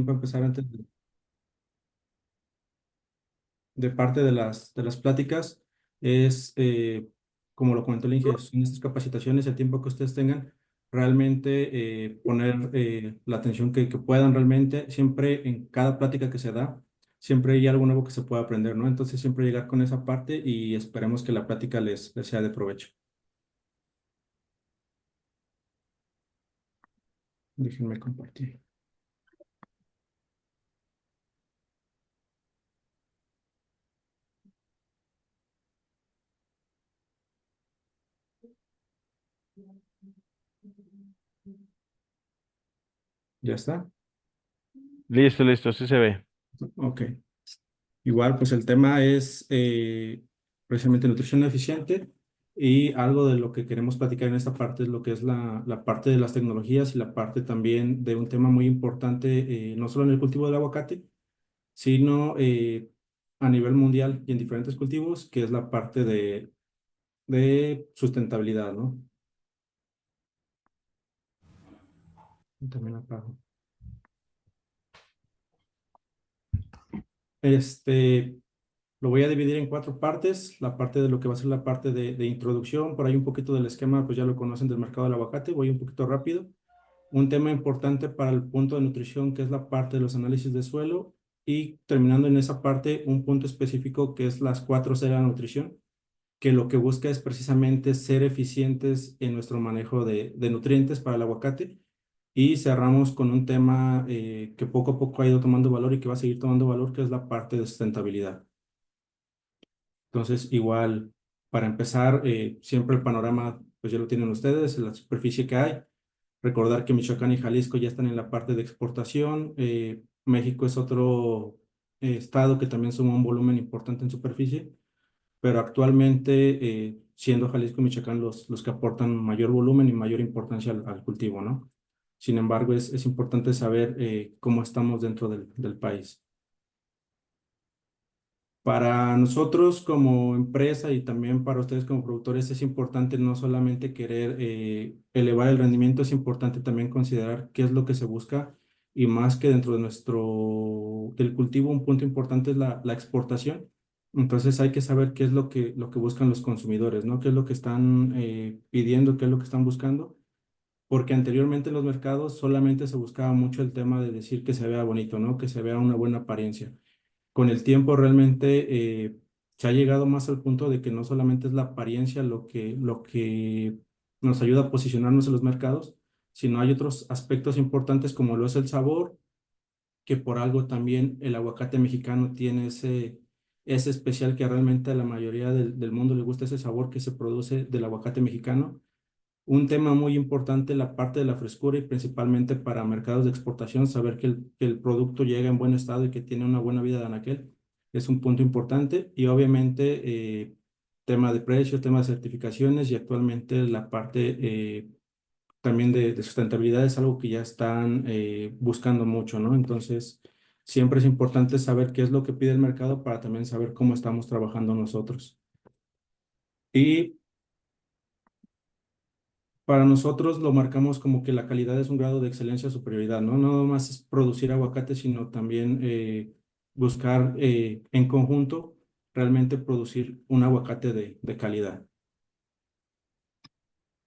para empezar antes de parte de las pláticas es, como lo comentó el Inge, son estas capacitaciones, el tiempo que ustedes tengan, realmente poner la atención que puedan realmente, siempre en cada plática que se da, siempre hay algo nuevo que se pueda aprender, ¿no? Entonces siempre llegar con esa parte y esperemos que la plática les sea de provecho. Déjenme compartir. ¿Ya está? Listo, listo, sí se ve. Ok. Igual, pues el tema es precisamente nutrición eficiente y algo de lo que queremos platicar en esta parte es lo que es la parte de las tecnologías y la parte también de un tema muy importante, no solo en el cultivo del aguacate, sino a nivel mundial y en diferentes cultivos, que es la parte de sustentabilidad, ¿no? También apago. Este, Lo voy a dividir en cuatro partes. La parte de lo que va a ser la parte de introducción, por ahí un poquito del esquema, pues ya lo conocen del mercado del aguacate. Voy un poquito rápido. Un tema importante para el punto de nutrición, que es la parte de los análisis de suelo. Y terminando en esa parte, un punto específico que es las 4C de la nutrición, que lo que busca es precisamente ser eficientes en nuestro manejo de nutrientes para el aguacate. Y cerramos con un tema que poco a poco ha ido tomando valor y que va a seguir tomando valor, que es la parte de sustentabilidad. Entonces, igual, para empezar, siempre el panorama, pues ya lo tienen ustedes, la superficie que hay. Recordar que Michoacán y Jalisco ya están en la parte de exportación. México es otro estado que también suma un volumen importante en superficie, pero actualmente, siendo Jalisco y Michoacán los que aportan mayor volumen y mayor importancia al cultivo, ¿no? Sin embargo, es importante saber cómo estamos dentro del país. Para nosotros como empresa y también para ustedes como productores es importante no solamente querer elevar el rendimiento, es importante también considerar qué es lo que se busca y más que dentro de del cultivo un punto importante es la exportación. Entonces hay que saber qué es lo que buscan los consumidores, ¿no? Qué es lo que están pidiendo, qué es lo que están buscando, porque anteriormente en los mercados solamente se buscaba mucho el tema de decir que se vea bonito, ¿no? Que se vea una buena apariencia. Con el tiempo realmente se ha llegado más al punto de que no solamente es la apariencia lo que nos ayuda a posicionarnos en los mercados, sino hay otros aspectos importantes como lo es el sabor, que por algo también el aguacate mexicano tiene ese especial que realmente a la mayoría del mundo le gusta ese sabor que se produce del aguacate mexicano. Un tema muy importante, la parte de la frescura y principalmente para mercados de exportación, saber que el producto llega en buen estado y que tiene una buena vida de anaquel es un punto importante. Y obviamente, tema de precios, tema de certificaciones y actualmente la parte también de sustentabilidad es algo que ya están buscando mucho, ¿no? Entonces, siempre es importante saber qué es lo que pide el mercado para también saber cómo estamos trabajando nosotros. Y para nosotros lo marcamos como que la calidad es un grado de excelencia o superioridad, ¿no? No más es producir aguacate, sino también buscar en conjunto realmente producir un aguacate de calidad.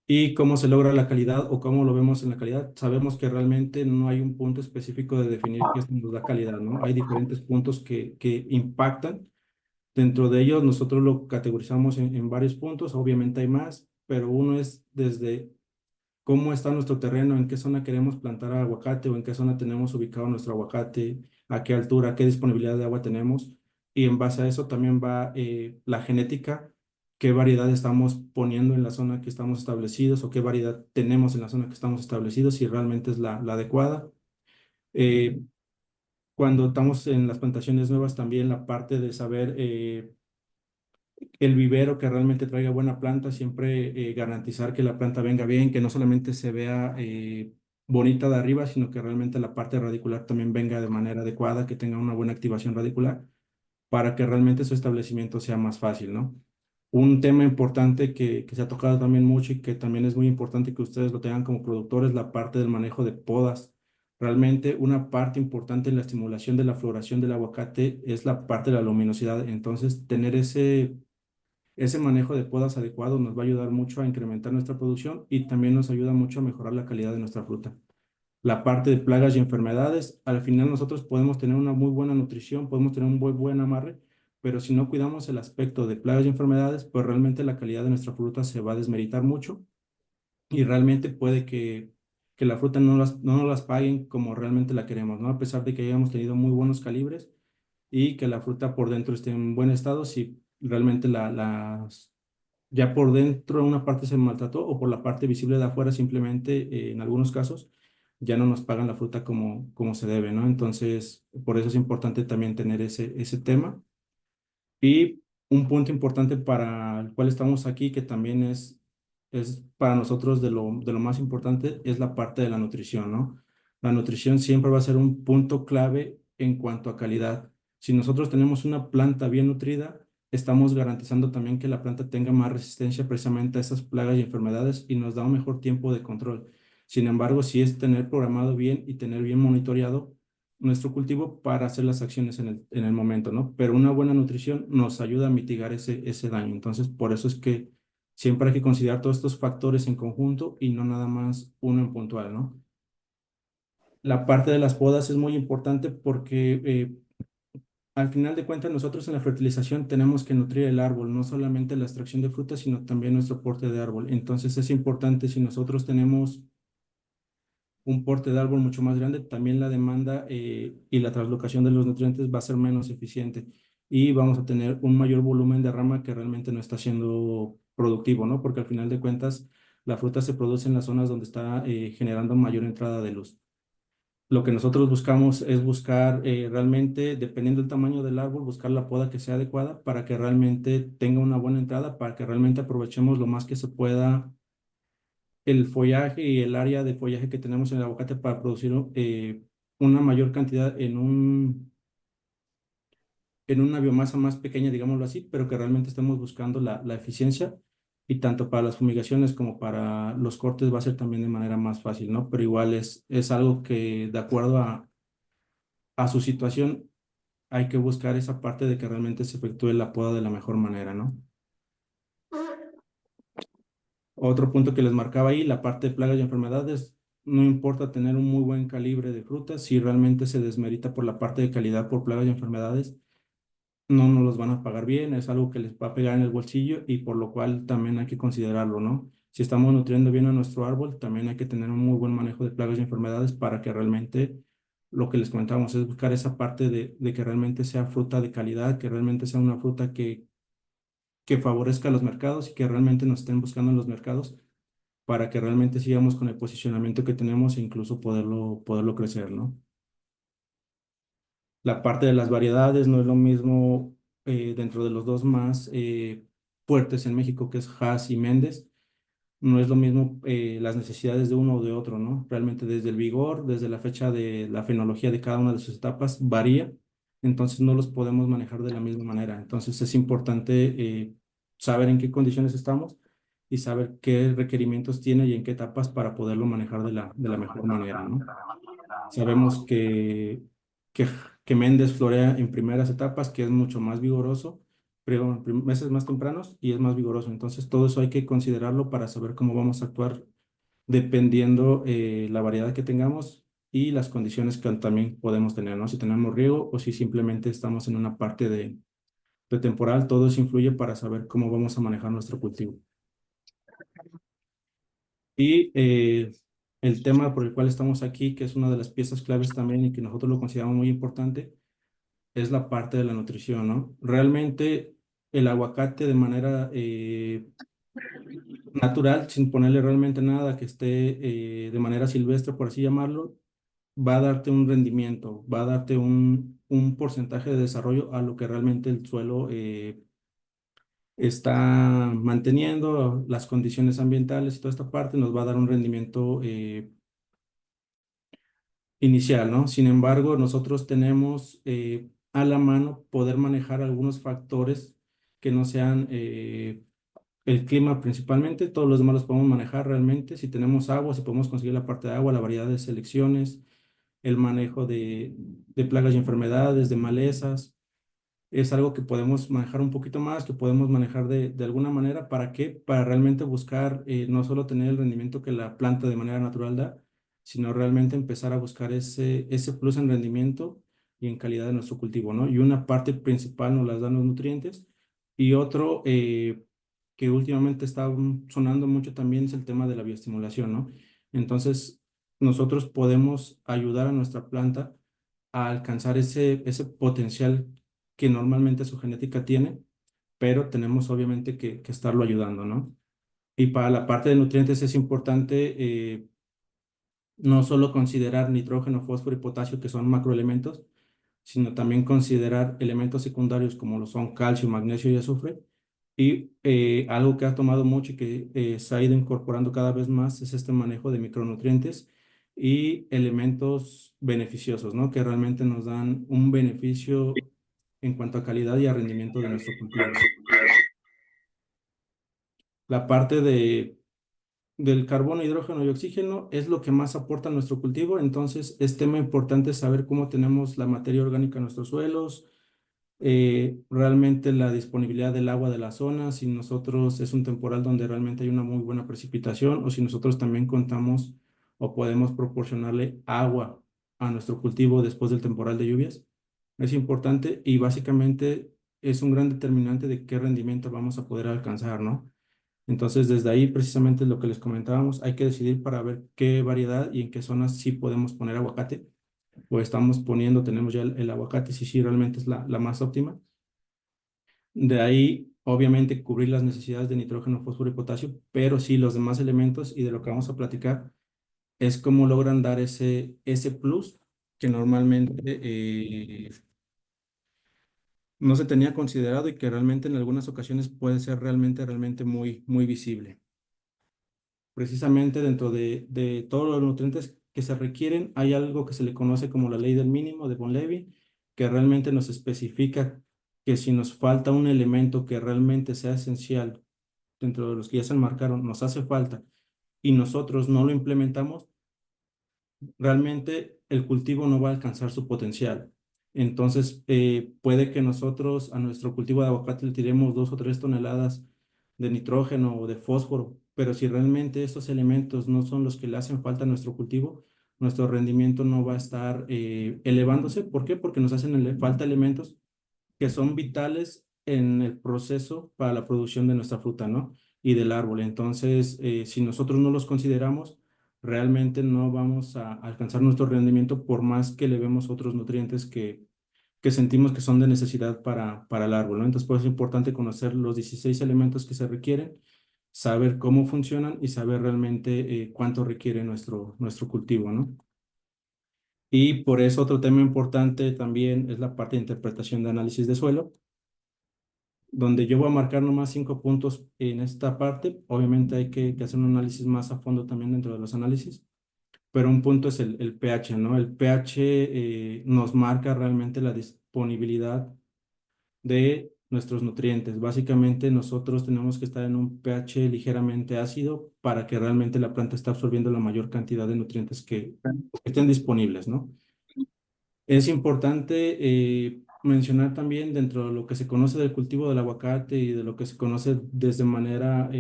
¿Y cómo se logra la calidad o cómo lo vemos en la calidad? Sabemos que realmente no hay un punto específico de definir qué nos da calidad, ¿no? Hay diferentes puntos que impactan. Dentro de ellos nosotros lo categorizamos en varios puntos, obviamente hay más, pero uno es desde cómo está nuestro terreno, en qué zona queremos plantar aguacate o en qué zona tenemos ubicado nuestro aguacate, a qué altura, qué disponibilidad de agua tenemos. Y en base a eso también va la genética, qué variedad estamos poniendo en la zona que estamos establecidos o qué variedad tenemos en la zona que estamos establecidos, si realmente es la adecuada. Eh, Cuando estamos en las plantaciones nuevas, también la parte de saber el vivero que realmente traiga buena planta, siempre garantizar que la planta venga bien, que no solamente se vea bonita de arriba, sino que realmente la parte radicular también venga de manera adecuada, que tenga una buena activación radicular, para que realmente su establecimiento sea más fácil, ¿no? Un tema importante que se ha tocado también mucho y que también es muy importante que ustedes lo tengan como productores, la parte del manejo de podas. Realmente una parte importante en la estimulación de la floración del aguacate es la parte de la luminosidad. Entonces, tener ese manejo de podas adecuado nos va a ayudar mucho a incrementar nuestra producción y también nos ayuda mucho a mejorar la calidad de nuestra fruta. La parte de plagas y enfermedades, al final nosotros podemos tener una muy buena nutrición, podemos tener un muy buen amarre, pero si no cuidamos el aspecto de plagas y enfermedades, pues realmente la calidad de nuestra fruta se va a desmeritar mucho y realmente puede que la fruta no nos las paguen como realmente la queremos, ¿no? A pesar de que hayamos tenido muy buenos calibres y que la fruta por dentro esté en buen estado, si realmente ya por dentro una parte se maltrató o por la parte visible de afuera simplemente en algunos casos ya no nos pagan la fruta como se debe, ¿no? Entonces, por eso es importante también tener ese tema. Y un punto importante para el cual estamos aquí, que también es para nosotros de lo más importante, es la parte de la nutrición, ¿no? La nutrición siempre va a ser un punto clave en cuanto a calidad. Si nosotros tenemos una planta bien nutrida, estamos garantizando también que la planta tenga más resistencia precisamente a esas plagas y enfermedades y nos da un mejor tiempo de control. Sin embargo, si es tener programado bien y tener bien monitoreado nuestro cultivo para hacer las acciones en el momento, ¿no? Pero una buena nutrición nos ayuda a mitigar ese daño. Entonces, por eso es que siempre hay que considerar todos estos factores en conjunto y no nada más uno en puntual, ¿no? La parte de las podas es muy importante porque al final de cuentas nosotros en la fertilización tenemos que nutrir el árbol, no solamente la extracción de frutas, sino también nuestro porte de árbol. Entonces es importante si nosotros tenemos un porte de árbol mucho más grande, también la demanda y la translocación de los nutrientes va a ser menos eficiente y vamos a tener un mayor volumen de rama que realmente no está siendo productivo, ¿no? Porque al final de cuentas la fruta se produce en las zonas donde está generando mayor entrada de luz. Lo que nosotros buscamos es buscar realmente, dependiendo del tamaño del árbol, buscar la poda que sea adecuada para que realmente tenga una buena entrada, para que realmente aprovechemos lo más que se pueda el follaje y el área de follaje que tenemos en el aguacate para producir una mayor cantidad en una biomasa más pequeña, digámoslo así, pero que realmente estemos buscando la eficiencia y tanto para las fumigaciones como para los cortes va a ser también de manera más fácil, ¿no? Pero igual es algo que de acuerdo a su situación hay que buscar esa parte de que realmente se efectúe la poda de la mejor manera, ¿no? Otro punto que les marcaba ahí, la parte de plagas y enfermedades, no importa tener un muy buen calibre de frutas, si realmente se desmerita por la parte de calidad por plagas y enfermedades, no nos los van a pagar bien, es algo que les va a pegar en el bolsillo y por lo cual también hay que considerarlo, ¿no? Si estamos nutriendo bien a nuestro árbol, también hay que tener un muy buen manejo de plagas y enfermedades para que realmente lo que les comentábamos es buscar esa parte de que realmente sea fruta de calidad, que realmente sea una fruta que favorezca a los mercados y que realmente nos estén buscando en los mercados para que realmente sigamos con el posicionamiento que tenemos e incluso poderlo crecer, ¿no? La parte de las variedades no es lo mismo dentro de los dos más fuertes en México, que es Hass y Méndez, no es lo mismo las necesidades de uno o de otro, ¿no? Realmente desde el vigor, desde la fecha de la fenología de cada una de sus etapas varía, entonces no los podemos manejar de la misma manera. Entonces es importante saber en qué condiciones estamos y saber qué requerimientos tiene y en qué etapas para poderlo manejar de la mejor manera, ¿no? Sabemos que, que Méndez florea en primeras etapas, que es mucho más vigoroso, pero en meses más tempranos y es más vigoroso. Entonces, todo eso hay que considerarlo para saber cómo vamos a actuar dependiendo la variedad que tengamos y las condiciones que también podemos tener, ¿no? Si tenemos riego o si simplemente estamos en una parte de temporal, todo eso influye para saber cómo vamos a manejar nuestro cultivo. Y el tema por el cual estamos aquí, que es una de las piezas claves también y que nosotros lo consideramos muy importante, es la parte de la nutrición, ¿no? Realmente el aguacate de manera natural, sin ponerle realmente nada que esté de manera silvestre, por así llamarlo, va a darte un rendimiento, va a darte un porcentaje de desarrollo a lo que realmente el suelo está manteniendo, las condiciones ambientales y toda esta parte nos va a dar un rendimiento inicial, ¿no? Sin embargo, nosotros tenemos a la mano poder manejar algunos factores que no sean el clima principalmente, todos los demás los podemos manejar realmente, si tenemos agua, si podemos conseguir la parte de agua, la variedad de selecciones, el manejo de plagas y enfermedades, de malezas. Es algo que podemos manejar un poquito más, que podemos manejar de alguna manera. ¿Para qué? Para realmente buscar no solo tener el rendimiento que la planta de manera natural da, sino realmente empezar a buscar ese plus en rendimiento y en calidad de nuestro cultivo, ¿no? Y una parte principal nos las dan los nutrientes y otro que últimamente está sonando mucho también es el tema de la bioestimulación, ¿no? Entonces, nosotros podemos ayudar a nuestra planta a alcanzar ese potencial que normalmente su genética tiene, pero tenemos obviamente que estarlo ayudando, ¿no? Y para la parte de nutrientes es importante no solo considerar nitrógeno, fósforo y potasio, que son macroelementos, sino también considerar elementos secundarios como lo son calcio, magnesio y azufre. Y algo que ha tomado mucho y que se ha ido incorporando cada vez más es este manejo de micronutrientes y elementos beneficiosos, ¿no? Que realmente nos dan un beneficio en cuanto a calidad y a rendimiento de nuestro cultivo. La parte del carbono, hidrógeno y oxígeno es lo que más aporta a nuestro cultivo, entonces es tema importante saber cómo tenemos la materia orgánica en nuestros suelos, realmente la disponibilidad del agua de la zona, si nosotros es un temporal donde realmente hay una muy buena precipitación o si nosotros también contamos o podemos proporcionarle agua a nuestro cultivo después del temporal de lluvias. Es importante y básicamente es un gran determinante de qué rendimiento vamos a poder alcanzar, ¿no? Entonces, desde ahí precisamente lo que les comentábamos, hay que decidir para ver qué variedad y en qué zonas sí podemos poner aguacate o estamos poniendo, tenemos ya el aguacate, si sí realmente es la más óptima. De ahí, obviamente, cubrir las necesidades de nitrógeno, fósforo y potasio, pero sí los demás elementos y de lo que vamos a platicar es cómo logran dar ese plus que normalmente no se tenía considerado y que realmente en algunas ocasiones puede ser realmente muy, muy visible. Precisamente dentro de todos los nutrientes que se requieren, hay algo que se le conoce como la ley del mínimo de Von Levy, que realmente nos especifica que si nos falta un elemento que realmente sea esencial dentro de los que ya se enmarcaron, nos hace falta y nosotros no lo implementamos, realmente el cultivo no va a alcanzar su potencial. Entonces, puede que nosotros a nuestro cultivo de aguacate le tiremos 2 o 3 toneladas de nitrógeno o de fósforo, pero si realmente estos elementos no son los que le hacen falta a nuestro cultivo, nuestro rendimiento no va a estar elevándose. ¿Por qué? Porque nos hacen falta elementos que son vitales en el proceso para la producción de nuestra fruta, ¿no? Y del árbol. Entonces, si nosotros no los consideramos, realmente no vamos a alcanzar nuestro rendimiento por más que le vemos otros nutrientes que sentimos que son de necesidad para el árbol, ¿no? Entonces, pues es importante conocer los 16 elementos que se requieren, saber cómo funcionan y saber realmente cuánto requiere nuestro cultivo, ¿no? Y por eso otro tema importante también es la parte de interpretación de análisis de suelo donde yo voy a marcar nomás 5 puntos en esta parte. Obviamente hay que hacer un análisis más a fondo también dentro de los análisis, pero un punto es el pH, ¿no? El pH nos marca realmente la disponibilidad de nuestros nutrientes. Básicamente nosotros tenemos que estar en un pH ligeramente ácido para que realmente la planta esté absorbiendo la mayor cantidad de nutrientes que estén disponibles, ¿no? Es importante mencionar también dentro de lo que se conoce del cultivo del aguacate y de lo que se conoce desde manera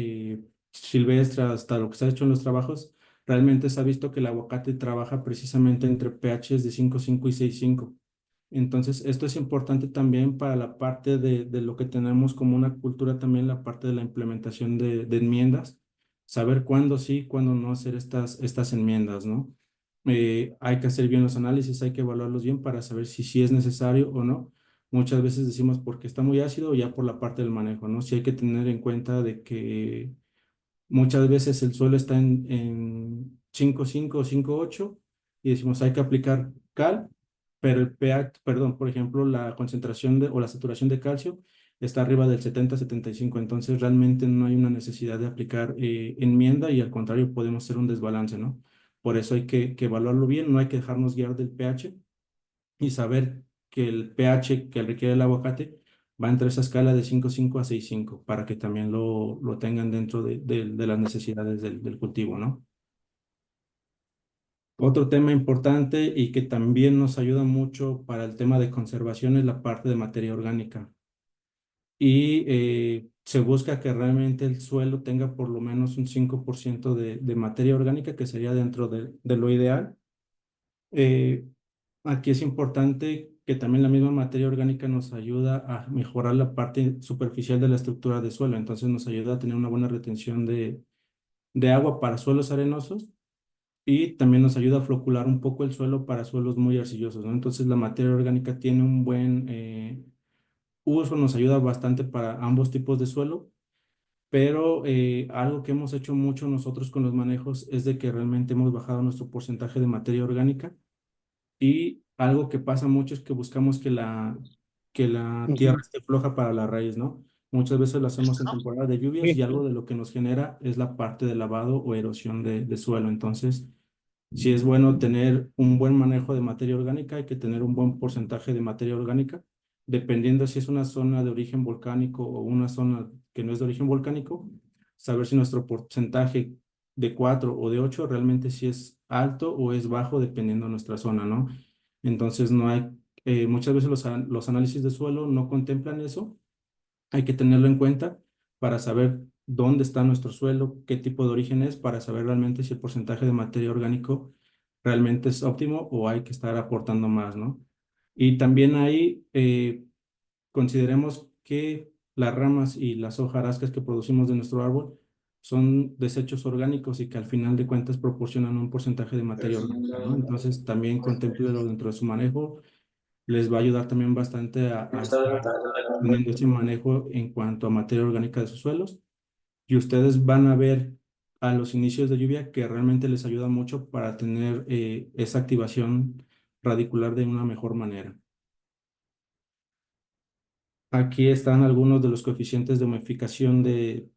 silvestre hasta lo que se ha hecho en los trabajos, realmente se ha visto que el aguacate trabaja precisamente entre pHs de 5,5 y 6,5. Entonces, esto es importante también para la parte de lo que tenemos como una cultura también, la parte de la implementación de enmiendas, saber cuándo sí, cuándo no hacer estas enmiendas, ¿no? Hay que hacer bien los análisis, hay que evaluarlos bien para saber si sí es necesario o no. Muchas veces decimos porque está muy ácido o ya por la parte del manejo, ¿no? Sí hay que tener en cuenta de que muchas veces el suelo está en 5,5 o 5,8 y decimos hay que aplicar cal, pero el pH, perdón, por ejemplo, la concentración o la saturación de calcio está arriba del 70-75, entonces realmente no hay una necesidad de aplicar enmienda y al contrario podemos hacer un desbalance, ¿no? Por eso hay que evaluarlo bien, no hay que dejarnos guiar del pH y saber que el pH que requiere el aguacate va entre esa escala de 5,5 a 6,5 para que también lo tengan dentro de las necesidades del cultivo, ¿no? Otro tema importante y que también nos ayuda mucho para el tema de conservación es la parte de materia orgánica. Y se busca que realmente el suelo tenga por lo menos un 5% de materia orgánica, que sería dentro de lo ideal. Eh, Aquí es importante que también la misma materia orgánica nos ayuda a mejorar la parte superficial de la estructura de suelo, entonces nos ayuda a tener una buena retención de agua para suelos arenosos y también nos ayuda a flocular un poco el suelo para suelos muy arcillosos, ¿no? Entonces la materia orgánica tiene un buen uso, nos ayuda bastante para ambos tipos de suelo, pero algo que hemos hecho mucho nosotros con los manejos es de que realmente hemos bajado nuestro porcentaje de materia orgánica y algo que pasa mucho es que buscamos que la tierra Ujú. esté floja para la raíz, ¿no? Muchas veces lo hacemos en temporada de lluvias y Sí. algo de lo que nos genera es la parte de lavado o erosión de suelo. Entonces, si es bueno tener un buen manejo de materia orgánica, hay que tener un buen porcentaje de materia orgánica, dependiendo si es una zona de origen volcánico o una zona que no es de origen volcánico, saber si nuestro porcentaje de 4 o de 8 realmente si es alto o es bajo dependiendo de nuestra zona, ¿no? Entonces no hay, muchas veces los análisis de suelo no contemplan eso, hay que tenerlo en cuenta para saber dónde está nuestro suelo, qué tipo de origen es, para saber realmente si el porcentaje de materia orgánico realmente es óptimo o hay que estar aportando más, ¿no? Y también ahí consideremos que las ramas y las hojarascas que producimos de nuestro árbol son desechos orgánicos y que al final de cuentas proporcionan un porcentaje de materia orgánica, ¿no? Entonces también contémplelo dentro de su manejo, les va a ayudar también bastante a estar teniendo ese manejo en cuanto a materia orgánica de sus suelos y ustedes van a ver a los inicios de lluvia que realmente les ayuda mucho para tener esa activación radicular de una mejor manera. Aquí están algunos de los coeficientes de humificación de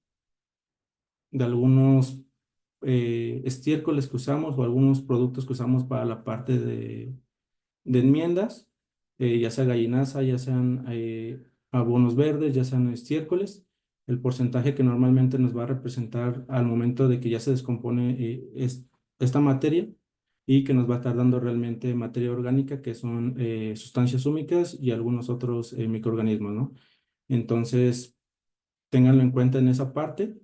algunos estiércoles que usamos o algunos productos que usamos para la parte de enmiendas, ya sea gallinaza, ya sean abonos verdes, ya sean estiércoles, el porcentaje que normalmente nos va a representar al momento de que ya se descompone esta materia y que nos va a estar dando realmente materia orgánica, que son sustancias húmicas y algunos otros microorganismos, ¿no? Entonces, ténganlo en cuenta en esa parte.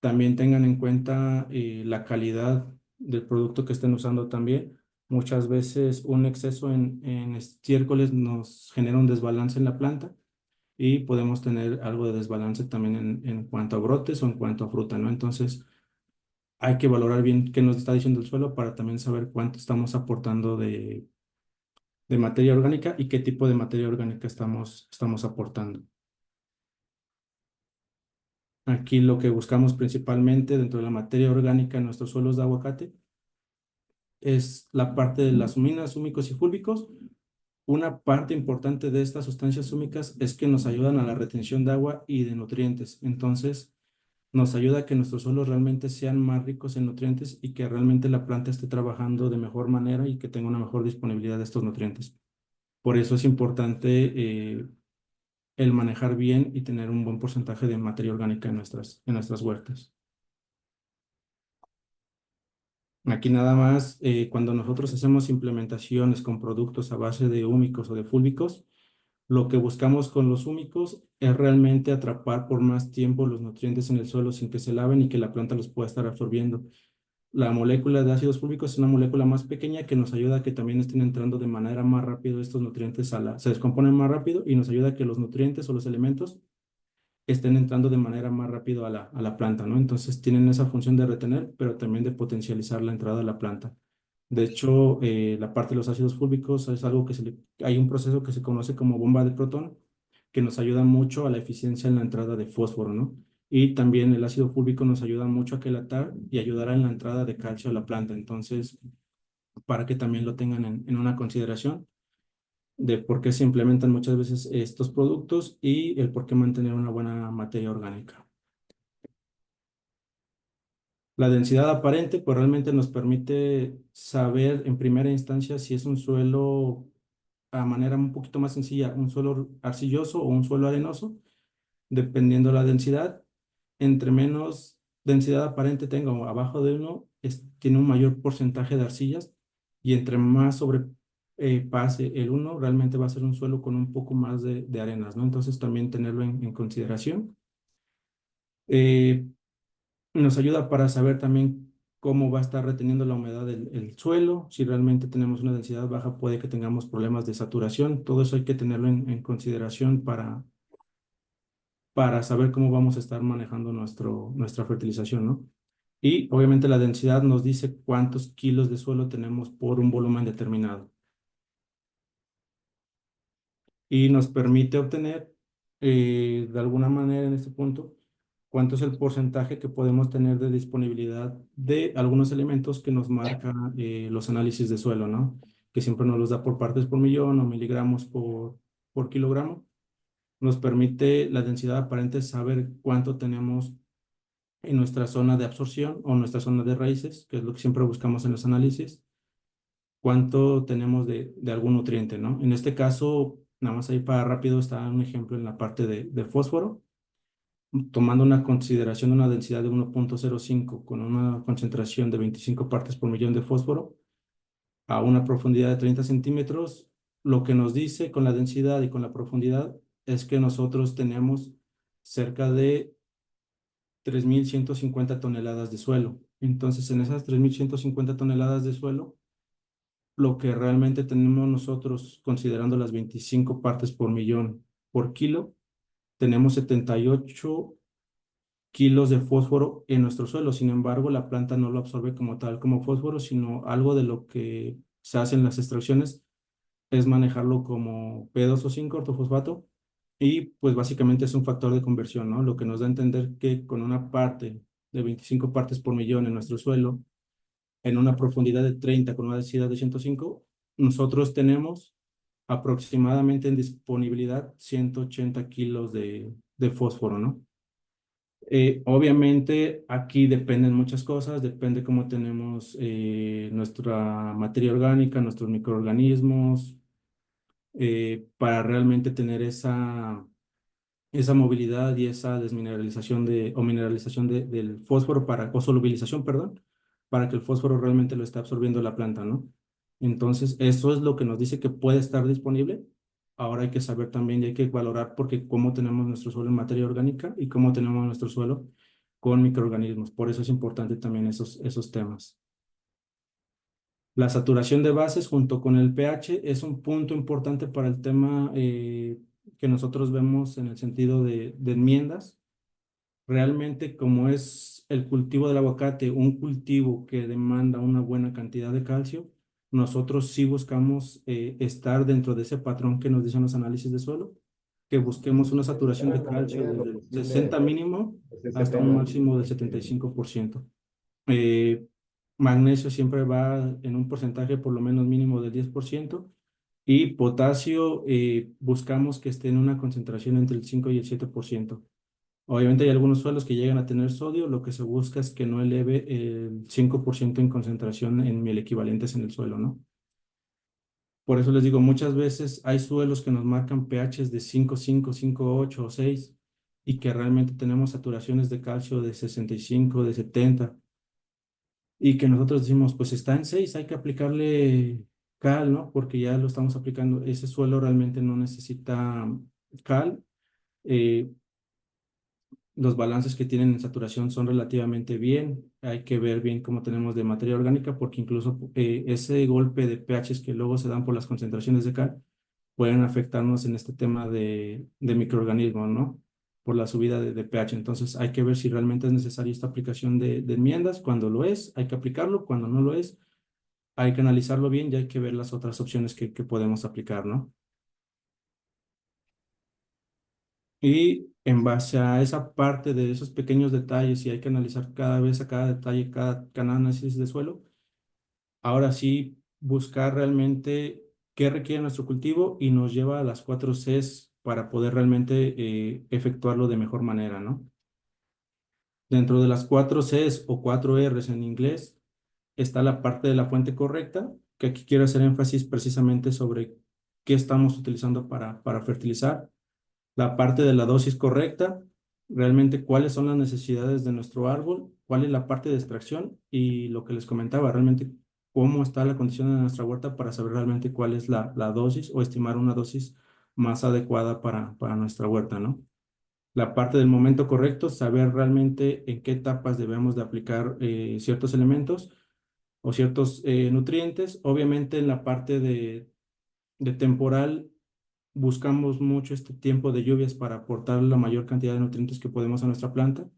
También tengan en cuenta la calidad del producto que estén usando también. Muchas veces un exceso en estiércoles nos genera un desbalance en la planta y podemos tener algo de desbalance también en cuanto a brotes o en cuanto a fruta, ¿no? Entonces hay que valorar bien qué nos está diciendo el suelo para también saber cuánto estamos aportando de materia orgánica y qué tipo de materia orgánica estamos aportando. Aquí lo que buscamos principalmente dentro de la materia orgánica en nuestros suelos de aguacate es la parte de las suminas, húmicos y fúlbicos. Una parte importante de estas sustancias húmicas es que nos ayudan a la retención de agua y de nutrientes. Entonces, nos ayuda a que nuestros suelos realmente sean más ricos en nutrientes y que realmente la planta esté trabajando de mejor manera y que tenga una mejor disponibilidad de estos nutrientes. Por eso es importante el manejar bien y tener un buen porcentaje de materia orgánica en nuestras huertas. Aquí nada más, cuando nosotros hacemos implementaciones con productos a base de húmicos o de fúlbicos, lo que buscamos con los húmicos es realmente atrapar por más tiempo los nutrientes en el suelo sin que se laven y que la planta los pueda estar absorbiendo. La molécula de ácidos fúlbicos es una molécula más pequeña que nos ayuda a que también estén entrando de manera más rápido estos nutrientes se descomponen más rápido y nos ayuda a que los nutrientes o los elementos estén entrando de manera más rápido a la planta, ¿no? Entonces tienen esa función de retener, pero también de potencializar la entrada a la planta. De hecho, la parte de los ácidos fúlbicos es algo hay un proceso que se conoce como bomba de protón, que nos ayuda mucho a la eficiencia en la entrada de fósforo, ¿no? Y también el ácido fúlbico nos ayuda mucho a quelatar y ayudará en la entrada de calcio a la planta. Entonces, para que también lo tengan en una consideración de por qué se implementan muchas veces estos productos y el por qué mantener una buena materia orgánica. La densidad aparente, pues realmente nos permite saber en primera instancia si es un suelo a manera un poquito más sencilla, un suelo arcilloso o un suelo arenoso, dependiendo la densidad. Entre menos densidad aparente tenga o abajo de uno, tiene un mayor porcentaje de arcillas y entre más pase el uno, realmente va a ser un suelo con un poco más de arenas, ¿no? Entonces también tenerlo en consideración. Eh, Nos ayuda para saber también cómo va a estar reteniendo la humedad el suelo. Si realmente tenemos una densidad baja, puede que tengamos problemas de saturación. Todo eso hay que tenerlo en consideración para saber cómo vamos a estar manejando nuestra fertilización, ¿no? Y obviamente la densidad nos dice cuántos kilos de suelo tenemos por un volumen determinado. Y nos permite obtener, de alguna manera en este punto, cuánto es el porcentaje que podemos tener de disponibilidad de algunos elementos que nos marcan los análisis de suelo, ¿no? Que siempre nos los da por partes por millón o miligramos por kilogramo. Nos permite la densidad aparente saber cuánto tenemos en nuestra zona de absorción o nuestra zona de raíces, que es lo que siempre buscamos en los análisis, cuánto tenemos de algún nutriente, ¿no? En este caso, nada más ahí para rápido está un ejemplo en la parte de fósforo, tomando una consideración de una densidad de 1,05 con una concentración de 25 partes por millón de fósforo a una profundidad de 30 centímetros, lo que nos dice con la densidad y con la profundidad es que nosotros tenemos cerca de 3.150 toneladas de suelo. Entonces, en esas 3.150 toneladas de suelo, lo que realmente tenemos nosotros, considerando las 25 partes por millón por kilo, tenemos 78 kilos de fósforo en nuestro suelo. Sin embargo, la planta no lo absorbe como tal, como fósforo, sino algo de lo que se hace en las extracciones es manejarlo como P2O5 ortofosfato, y pues básicamente es un factor de conversión, ¿no? Lo que nos da a entender que con una parte de 25 partes por millón en nuestro suelo, en una profundidad de 30 con una densidad de 105, nosotros tenemos aproximadamente en disponibilidad 180 kilos de fósforo, ¿no? Obviamente aquí dependen muchas cosas, depende cómo tenemos nuestra materia orgánica, nuestros microorganismos, para realmente tener esa movilidad y esa desmineralización o mineralización del fósforo o solubilización, perdón, para que el fósforo realmente lo esté absorbiendo la planta, ¿no? Entonces, eso es lo que nos dice que puede estar disponible. Ahora hay que saber también y hay que valorar porque cómo tenemos nuestro suelo en materia orgánica y cómo tenemos nuestro suelo con microorganismos. Por eso es importante también esos temas. La saturación de bases junto con el pH es un punto importante para el tema que nosotros vemos en el sentido de enmiendas. Realmente, como es el cultivo del aguacate, un cultivo que demanda una buena cantidad de calcio, nosotros sí buscamos estar dentro de ese patrón que nos dicen los análisis de suelo, que busquemos una saturación de calcio desde el 60 mínimo hasta un máximo del 75%. Eh, Magnesio siempre va en un porcentaje por lo menos mínimo del 10%, y potasio buscamos que esté en una concentración entre el 5 y el 7%. Obviamente hay algunos suelos que llegan a tener sodio, lo que se busca es que no eleve el 5% en concentración en mil equivalentes en el suelo, ¿no? Por eso les digo, muchas veces hay suelos que nos marcan pHs de 5,5, 5,8 o 6 y que realmente tenemos saturaciones de calcio de 65, de 70, y que nosotros decimos, pues está en 6, hay que aplicarle cal, ¿no? Porque ya lo estamos aplicando. Ese suelo realmente no necesita cal. Eh, los balances que tienen en saturación son relativamente bien. Hay que ver bien cómo tenemos de materia orgánica, porque incluso ese golpe de pHs que luego se dan por las concentraciones de cal pueden afectarnos en este tema de microorganismos, ¿no? Por la subida de pH. Entonces hay que ver si realmente es necesaria esta aplicación de enmiendas. Cuando lo es, hay que aplicarlo. Cuando no lo es, hay que analizarlo bien y hay que ver las otras opciones que podemos aplicar, ¿no? Y en base a esa parte de esos pequeños detalles, y hay que analizar cada vez a cada detalle, cada análisis de suelo, ahora sí buscar realmente qué requiere nuestro cultivo y nos lleva a las 4 Cs para poder realmente efectuarlo de mejor manera, ¿no? Dentro de las 4 Cs o 4 Rs en inglés está la parte de la fuente correcta, que aquí quiero hacer énfasis precisamente sobre qué estamos utilizando para fertilizar. La parte de la dosis correcta, realmente cuáles son las necesidades de nuestro árbol, cuál es la parte de extracción y lo que les comentaba, realmente cómo está la condición de nuestra huerta para saber realmente cuál es la dosis o estimar una dosis más adecuada para nuestra huerta, ¿no? La parte del momento correcto, saber realmente en qué etapas debemos de aplicar ciertos elementos o ciertos nutrientes. Obviamente en la parte de temporal buscamos mucho este tiempo de lluvias para aportar la mayor cantidad de nutrientes que podemos a nuestra planta.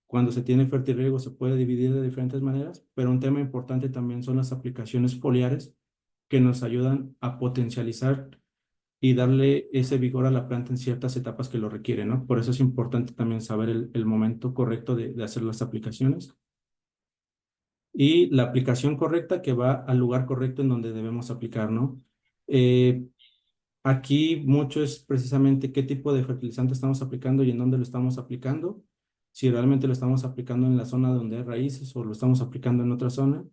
Cuando se tiene fertirriego se puede dividir de diferentes maneras, pero un tema importante también son las aplicaciones foliares que nos ayudan a potencializar y darle ese vigor a la planta en ciertas etapas que lo requieren, ¿no? Por eso es importante también saber el momento correcto de hacer las aplicaciones y la aplicación correcta que va al lugar correcto en donde debemos aplicar, ¿no? Eh, Aquí mucho es precisamente qué tipo de fertilizante estamos aplicando y en dónde lo estamos aplicando. Si realmente lo estamos aplicando en la zona donde hay raíces o lo estamos aplicando en otra zona.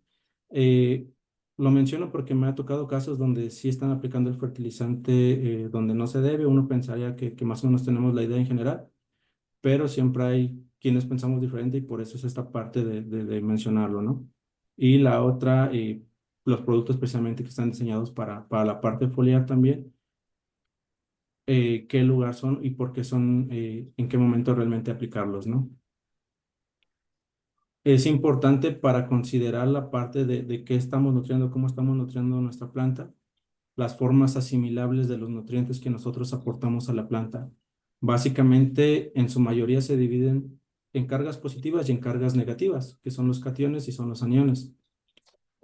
Eh, lo menciono porque me ha tocado casos donde sí están aplicando el fertilizante donde no se debe. Uno pensaría que más o menos tenemos la idea en general, pero siempre hay quienes pensamos diferente y por eso es esta parte de mencionarlo, ¿no? Y la otra, los productos precisamente que están diseñados para la parte foliar también qué lugar son y por qué son, en qué momento realmente aplicarlos, ¿no? Es importante para considerar la parte de qué estamos nutriendo, cómo estamos nutriendo nuestra planta, las formas asimilables de los nutrientes que nosotros aportamos a la planta. Básicamente, en su mayoría se dividen en cargas positivas y en cargas negativas, que son los cationes y son los aniones.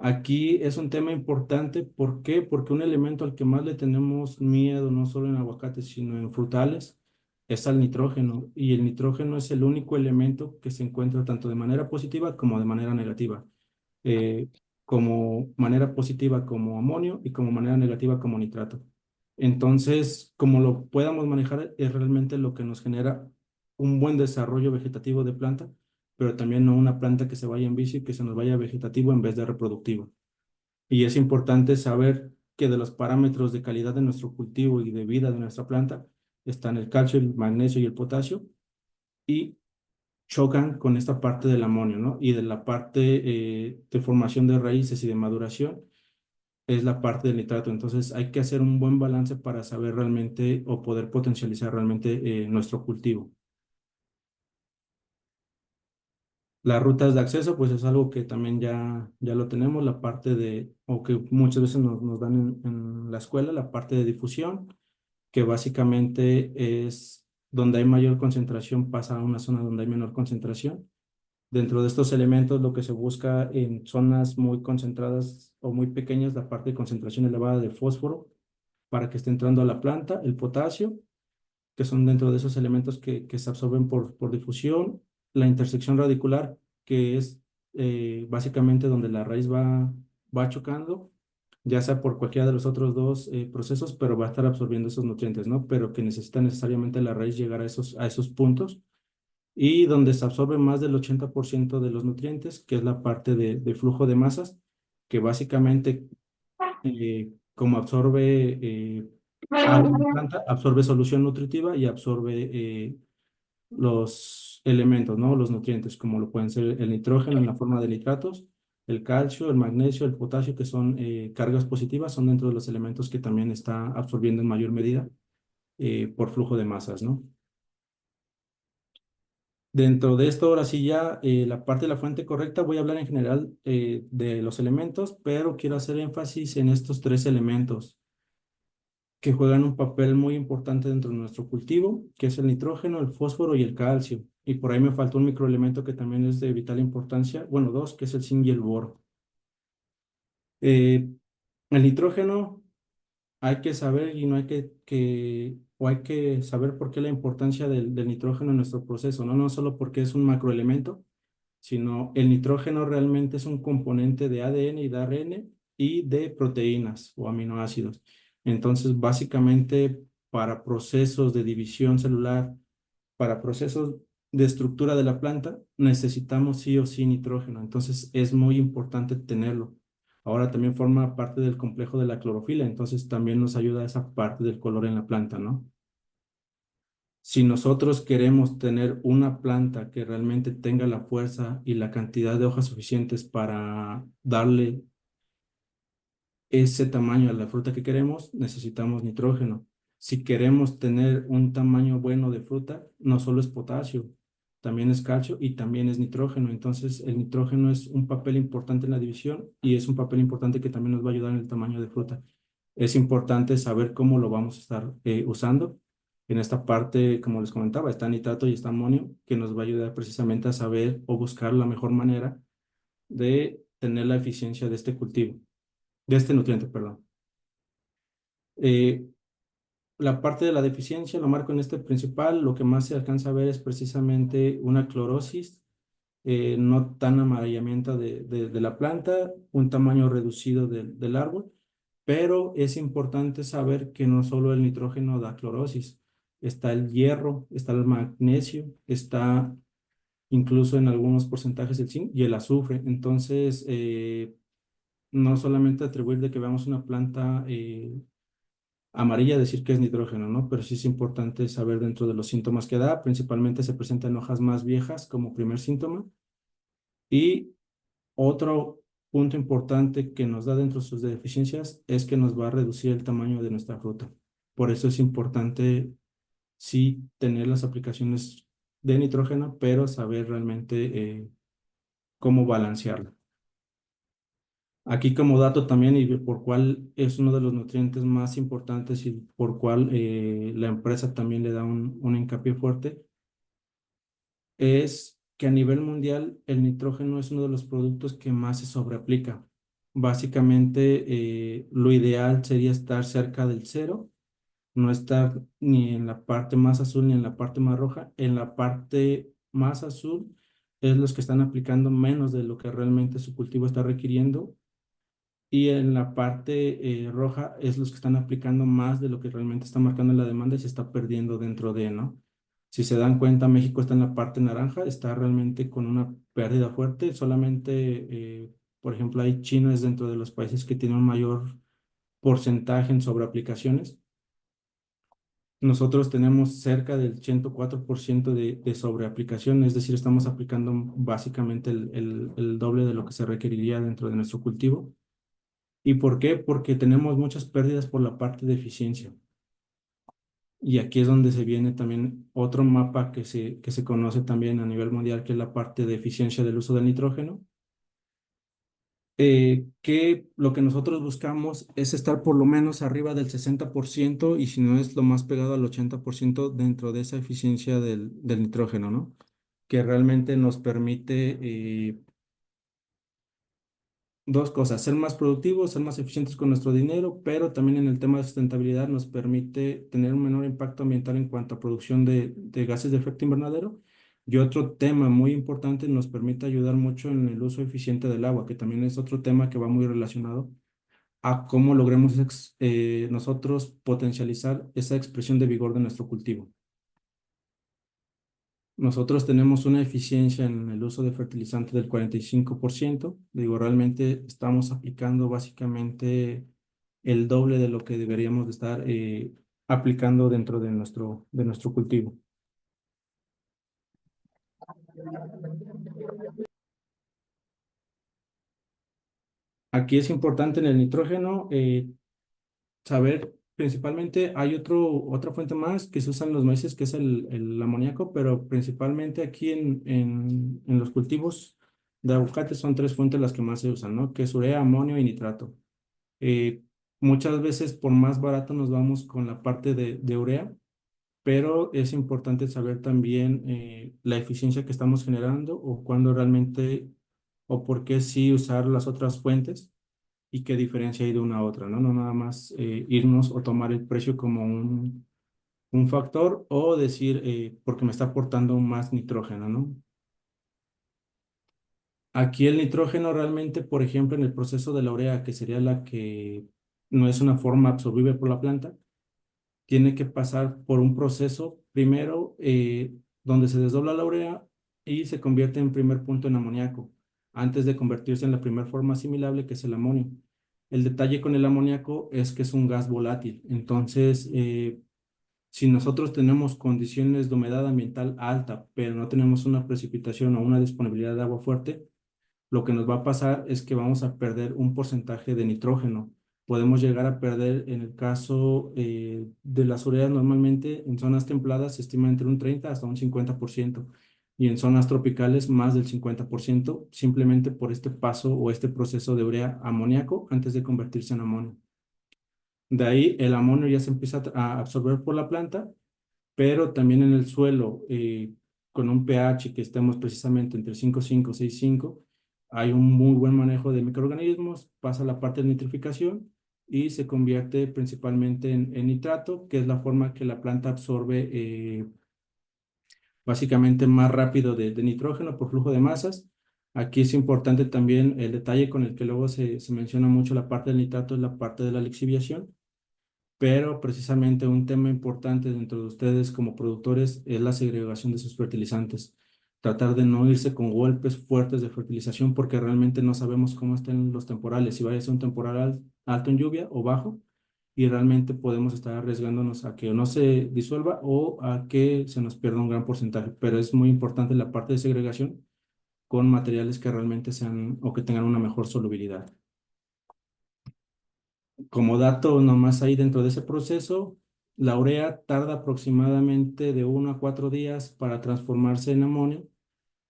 Aquí es un tema importante, ¿por qué? Porque un elemento al que más le tenemos miedo, no solo en aguacates, sino en frutales, es al nitrógeno. Y el nitrógeno es el único elemento que se encuentra tanto de manera positiva como de manera negativa. Eh, como manera positiva como amonio y como manera negativa como nitrato. Entonces, como lo podamos manejar, es realmente lo que nos genera un buen desarrollo vegetativo de planta, pero también no una planta que se vaya en vicio y que se nos vaya vegetativo en vez de reproductivo. Y es importante saber que de los parámetros de calidad de nuestro cultivo y de vida de nuestra planta están el calcio, el magnesio y el potasio y chocan con esta parte del amonio, ¿no? Y de la parte de formación de raíces y de maduración es la parte del nitrato. Entonces hay que hacer un buen balance para saber realmente o poder potencializar realmente nuestro cultivo. Las rutas de acceso, pues es algo que también ya lo tenemos, la parte de, o que muchas veces nos dan en la escuela, la parte de difusión, que básicamente es donde hay mayor concentración, pasa a una zona donde hay menor concentración. Dentro de estos elementos, lo que se busca en zonas muy concentradas o muy pequeñas, la parte de concentración elevada de fósforo, para que esté entrando a la planta, el potasio, que son dentro de esos elementos que se absorben por difusión, la intersección radicular, que es básicamente donde la raíz va chocando, ya sea por cualquiera de los otros dos procesos, pero va a estar absorbiendo esos nutrientes, ¿no? Pero que necesita necesariamente la raíz llegar a esos puntos y donde se absorbe más del 80% de los nutrientes, que es la parte de flujo de masas, que básicamente, como absorbe agua en la planta, absorbe solución nutritiva y absorbe los elementos, ¿no? Los nutrientes, como lo pueden ser el nitrógeno en la forma de nitratos, el calcio, el magnesio, el potasio, que son cargas positivas, son dentro de los elementos que también está absorbiendo en mayor medida por flujo de masas, ¿no? Dentro de esto, ahora sí ya, la parte de la fuente correcta, voy a hablar en general de los elementos, pero quiero hacer énfasis en estos tres elementos que juegan un papel muy importante dentro de nuestro cultivo, que es el nitrógeno, el fósforo y el calcio. Y por ahí me faltó un microelemento que también es de vital importancia, bueno, dos, que es el zinc y el boro. Eh, el nitrógeno hay que saber y no hay o hay que saber por qué la importancia del nitrógeno en nuestro proceso, ¿no? No solo porque es un macroelemento, sino el nitrógeno realmente es un componente de ADN y de ARN y de proteínas o aminoácidos. Entonces, básicamente, para procesos de división celular, para procesos de estructura de la planta, necesitamos sí o sí nitrógeno. Entonces, es muy importante tenerlo. Ahora también forma parte del complejo de la clorofila, entonces también nos ayuda a esa parte del color en la planta, ¿no? Si nosotros queremos tener una planta que realmente tenga la fuerza y la cantidad de hojas suficientes para darle ese tamaño de la fruta que queremos, necesitamos nitrógeno. Si queremos tener un tamaño bueno de fruta, no solo es potasio, también es calcio y también es nitrógeno. Entonces, el nitrógeno es un papel importante en la división y es un papel importante que también nos va a ayudar en el tamaño de fruta. Es importante saber cómo lo vamos a estar usando. En esta parte, como les comentaba, está nitrato y está amonio, que nos va a ayudar precisamente a saber o buscar la mejor manera de tener la eficiencia de este cultivo, de este nutriente, perdón. Eh, la parte de la deficiencia, lo marco en este principal, lo que más se alcanza a ver es precisamente una clorosis no tan amarillamienta de la planta, un tamaño reducido del árbol, pero es importante saber que no solo el nitrógeno da clorosis, está el hierro, está el magnesio, está incluso en algunos porcentajes el zinc y el azufre. Entonces, no solamente atribuir de que veamos una planta amarilla, decir que es nitrógeno, ¿no? Pero sí es importante saber dentro de los síntomas que da, principalmente se presentan hojas más viejas como primer síntoma. Y otro punto importante que nos da dentro de sus deficiencias es que nos va a reducir el tamaño de nuestra fruta. Por eso es importante sí tener las aplicaciones de nitrógeno, pero saber realmente cómo balancearla. Aquí como dato también y por cuál es uno de los nutrientes más importantes y por cuál la empresa también le da un hincapié fuerte, es que a nivel mundial el nitrógeno es uno de los productos que más se sobreaplica. Básicamente, lo ideal sería estar cerca del cero, no estar ni en la parte más azul ni en la parte más roja. En la parte más azul es los que están aplicando menos de lo que realmente su cultivo está requiriendo y en la parte roja es los que están aplicando más de lo que realmente está marcando la demanda y se está perdiendo dentro de, ¿no? Si se dan cuenta, México está en la parte naranja, está realmente con una pérdida fuerte. Solamente, por ejemplo, hay China es dentro de los países que tienen un mayor porcentaje en sobreaplicaciones. Nosotros tenemos cerca del 104% de sobreaplicación, es decir, estamos aplicando básicamente el doble de lo que se requeriría dentro de nuestro cultivo. ¿Y por qué? Porque tenemos muchas pérdidas por la parte de eficiencia. Y aquí es donde se viene también otro mapa que se conoce también a nivel mundial, que es la parte de eficiencia del uso del nitrógeno, que lo que nosotros buscamos es estar por lo menos arriba del 60% y si no es lo más pegado al 80% dentro de esa eficiencia del nitrógeno, ¿no? Que realmente nos permite dos cosas, ser más productivos, ser más eficientes con nuestro dinero, pero también en el tema de sustentabilidad nos permite tener un menor impacto ambiental en cuanto a producción de gases de efecto invernadero. Y otro tema muy importante nos permite ayudar mucho en el uso eficiente del agua, que también es otro tema que va muy relacionado a cómo logremos nosotros potencializar esa expresión de vigor de nuestro cultivo. Nosotros tenemos una eficiencia en el uso de fertilizante del 45%. Digo, realmente estamos aplicando básicamente el doble de lo que deberíamos de estar aplicando dentro de nuestro cultivo. Aquí es importante en el nitrógeno saber, principalmente hay otra fuente más que se usa en los maíces, que es el amoníaco, pero principalmente aquí en los cultivos de aguacate son tres fuentes las que más se usan, ¿no? Que es urea, amonio y nitrato. Eh, Muchas veces por más barato nos vamos con la parte de urea, pero es importante saber también la eficiencia que estamos generando o cuándo realmente o por qué sí usar las otras fuentes y qué diferencia hay de una a otra, ¿no? No nada más irnos o tomar el precio como un factor o decir porque me está aportando más nitrógeno, ¿no? Aquí el nitrógeno realmente, por ejemplo, en el proceso de la urea, que sería la que no es una forma absorbible por la planta, tiene que pasar por un proceso primero donde se desdobla la urea y se convierte en primer punto en amoníaco, antes de convertirse en la primera forma asimilable que es el amonio. El detalle con el amoníaco es que es un gas volátil, entonces si nosotros tenemos condiciones de humedad ambiental alta, pero no tenemos una precipitación o una disponibilidad de agua fuerte, lo que nos va a pasar es que vamos a perder un porcentaje de nitrógeno podemos llegar a perder, en el caso de las ureas, normalmente en zonas templadas se estima entre un 30 hasta un 50%, y en zonas tropicales más del 50%, simplemente por este paso o este proceso de urea amoníaco antes de convertirse en amonio. De ahí el amonio ya se empieza a absorber por la planta, pero también en el suelo, con un pH que estemos precisamente entre 5,5 y 6,5, hay un muy buen manejo de microorganismos, pasa la parte de nitrificación y se convierte principalmente en nitrato, que es la forma que la planta absorbe básicamente más rápido de nitrógeno por flujo de masas. Aquí es importante también el detalle con el que luego se menciona mucho la parte del nitrato, es la parte de la lixiviación, pero precisamente un tema importante dentro de ustedes como productores es la segregación de sus fertilizantes. Tratar de no irse con golpes fuertes de fertilización porque realmente no sabemos cómo estén los temporales, si vaya a ser un temporal alto en lluvia o bajo, y realmente podemos estar arriesgándonos a que no se disuelva o a que se nos pierda un gran porcentaje. Pero es muy importante la parte de segregación con materiales que realmente sean o que tengan una mejor solubilidad. Como dato nomás ahí dentro de ese proceso, la urea tarda aproximadamente de 1 a 4 días para transformarse en amonio,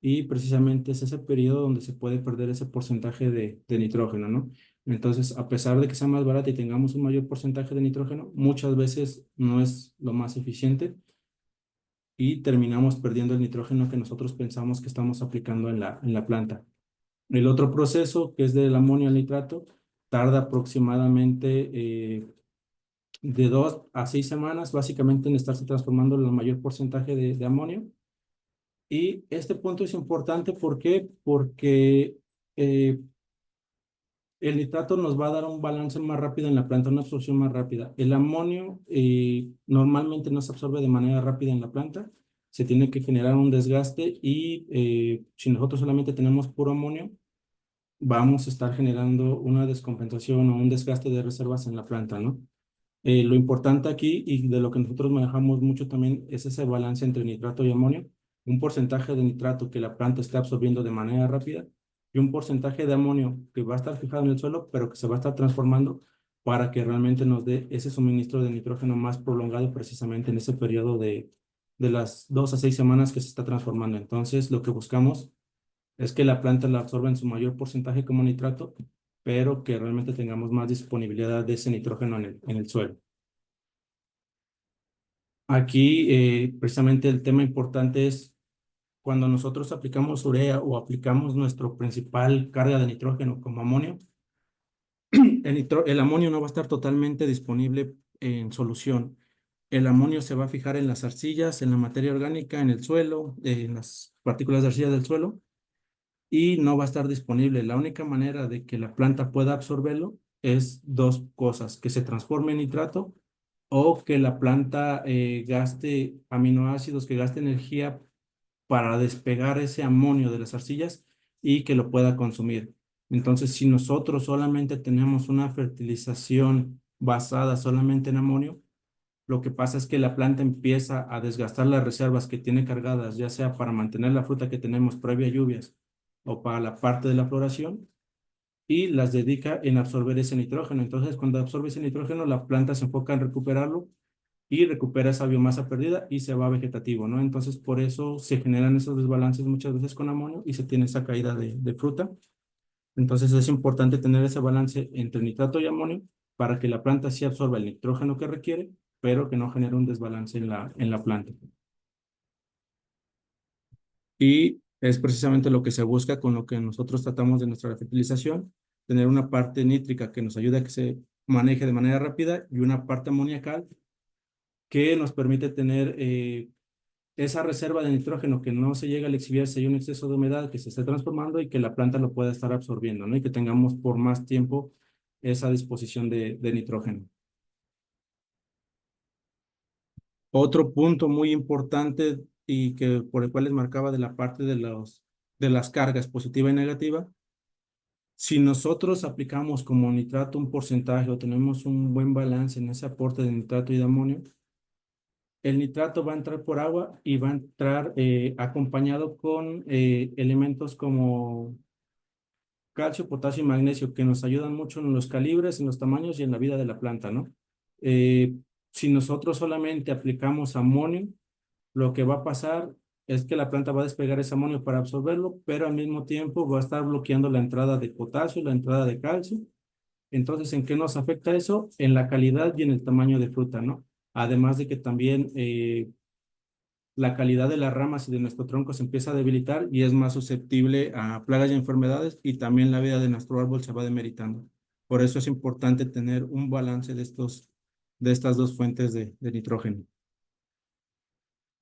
y precisamente es ese periodo donde se puede perder ese porcentaje de nitrógeno, ¿no? Entonces, a pesar de que sea más barata y tengamos un mayor porcentaje de nitrógeno, muchas veces no es lo más eficiente y terminamos perdiendo el nitrógeno que nosotros pensamos que estamos aplicando en la planta. El otro proceso, que es del amonio al nitrato, tarda aproximadamente de 2 a 6 semanas, básicamente en estarse transformando el mayor porcentaje de amonio. Y este punto es importante, ¿por qué? Porque eh, el nitrato nos va a dar un balance más rápido en la planta, una absorción más rápida. El amonio normalmente no se absorbe de manera rápida en la planta, se tiene que generar un desgaste, y si nosotros solamente tenemos puro amonio, vamos a estar generando una descompensación o un desgaste de reservas en la planta, ¿no? Lo importante aquí y de lo que nosotros manejamos mucho también es ese balance entre nitrato y amonio, un porcentaje de nitrato que la planta esté absorbiendo de manera rápida y un porcentaje de amonio que va a estar fijado en el suelo, pero que se va a estar transformando para que realmente nos dé ese suministro de nitrógeno más prolongado precisamente en ese periodo de las 2 a 6 semanas que se está transformando. Entonces, lo que buscamos es que la planta la absorba en su mayor porcentaje como nitrato, pero que realmente tengamos más disponibilidad de ese nitrógeno en el suelo. Aquí, precisamente el tema importante es cuando nosotros aplicamos urea o aplicamos nuestro principal carga de nitrógeno como amonio, el amonio no va a estar totalmente disponible en solución. El amonio se va a fijar en las arcillas, en la materia orgánica, en el suelo, en las partículas de arcilla del suelo, y no va a estar disponible. La única manera de que la planta pueda absorberlo es dos cosas: que se transforme en nitrato o que la planta gaste aminoácidos, que gaste energía para despegar ese amonio de las arcillas y que lo pueda consumir. Entonces, si nosotros solamente tenemos una fertilización basada solamente en amonio, lo que pasa es que la planta empieza a desgastar las reservas que tiene cargadas, ya sea para mantener la fruta que tenemos previa a lluvias o para la parte de la floración, y las dedica en absorber ese nitrógeno. Entonces, cuando absorbe ese nitrógeno, la planta se enfoca en recuperarlo y recupera esa biomasa perdida y se va vegetativo, ¿no? Entonces, por eso se generan esos desbalances muchas veces con amonio y se tiene esa caída de fruta. Entonces, es importante tener ese balance entre nitrato y amonio para que la planta sí absorba el nitrógeno que requiere, pero que no genere un desbalance en la planta. Y es precisamente lo que se busca con lo que nosotros tratamos de nuestra fertilización: tener una parte nítrica que nos ayude a que se maneje de manera rápida y una parte amoníaca que nos permite tener esa reserva de nitrógeno que no se llega a exhibir si hay un exceso de humedad que se esté transformando y que la planta lo pueda estar absorbiendo, ¿no? Y que tengamos por más tiempo esa disposición de nitrógeno. Otro punto muy importante y que por el cual les marcaba de la parte de las cargas positiva y negativa: si nosotros aplicamos como nitrato un porcentaje o tenemos un buen balance en ese aporte de nitrato y de amonio, el nitrato va a entrar por agua y va a entrar acompañado con elementos como calcio, potasio y magnesio, que nos ayudan mucho en los calibres, en los tamaños y en la vida de la planta, ¿no? Eh, si nosotros solamente aplicamos amonio, lo que va a pasar es que la planta va a despegar ese amonio para absorberlo, pero al mismo tiempo va a estar bloqueando la entrada de potasio, la entrada de calcio. Entonces, ¿en qué nos afecta eso? En la calidad y en el tamaño de fruta, ¿no? Además de que también la calidad de las ramas y de nuestro tronco se empieza a debilitar y es más susceptible a plagas y enfermedades, y también la vida de nuestro árbol se va demeritando. Por eso es importante tener un balance de estas dos fuentes de nitrógeno.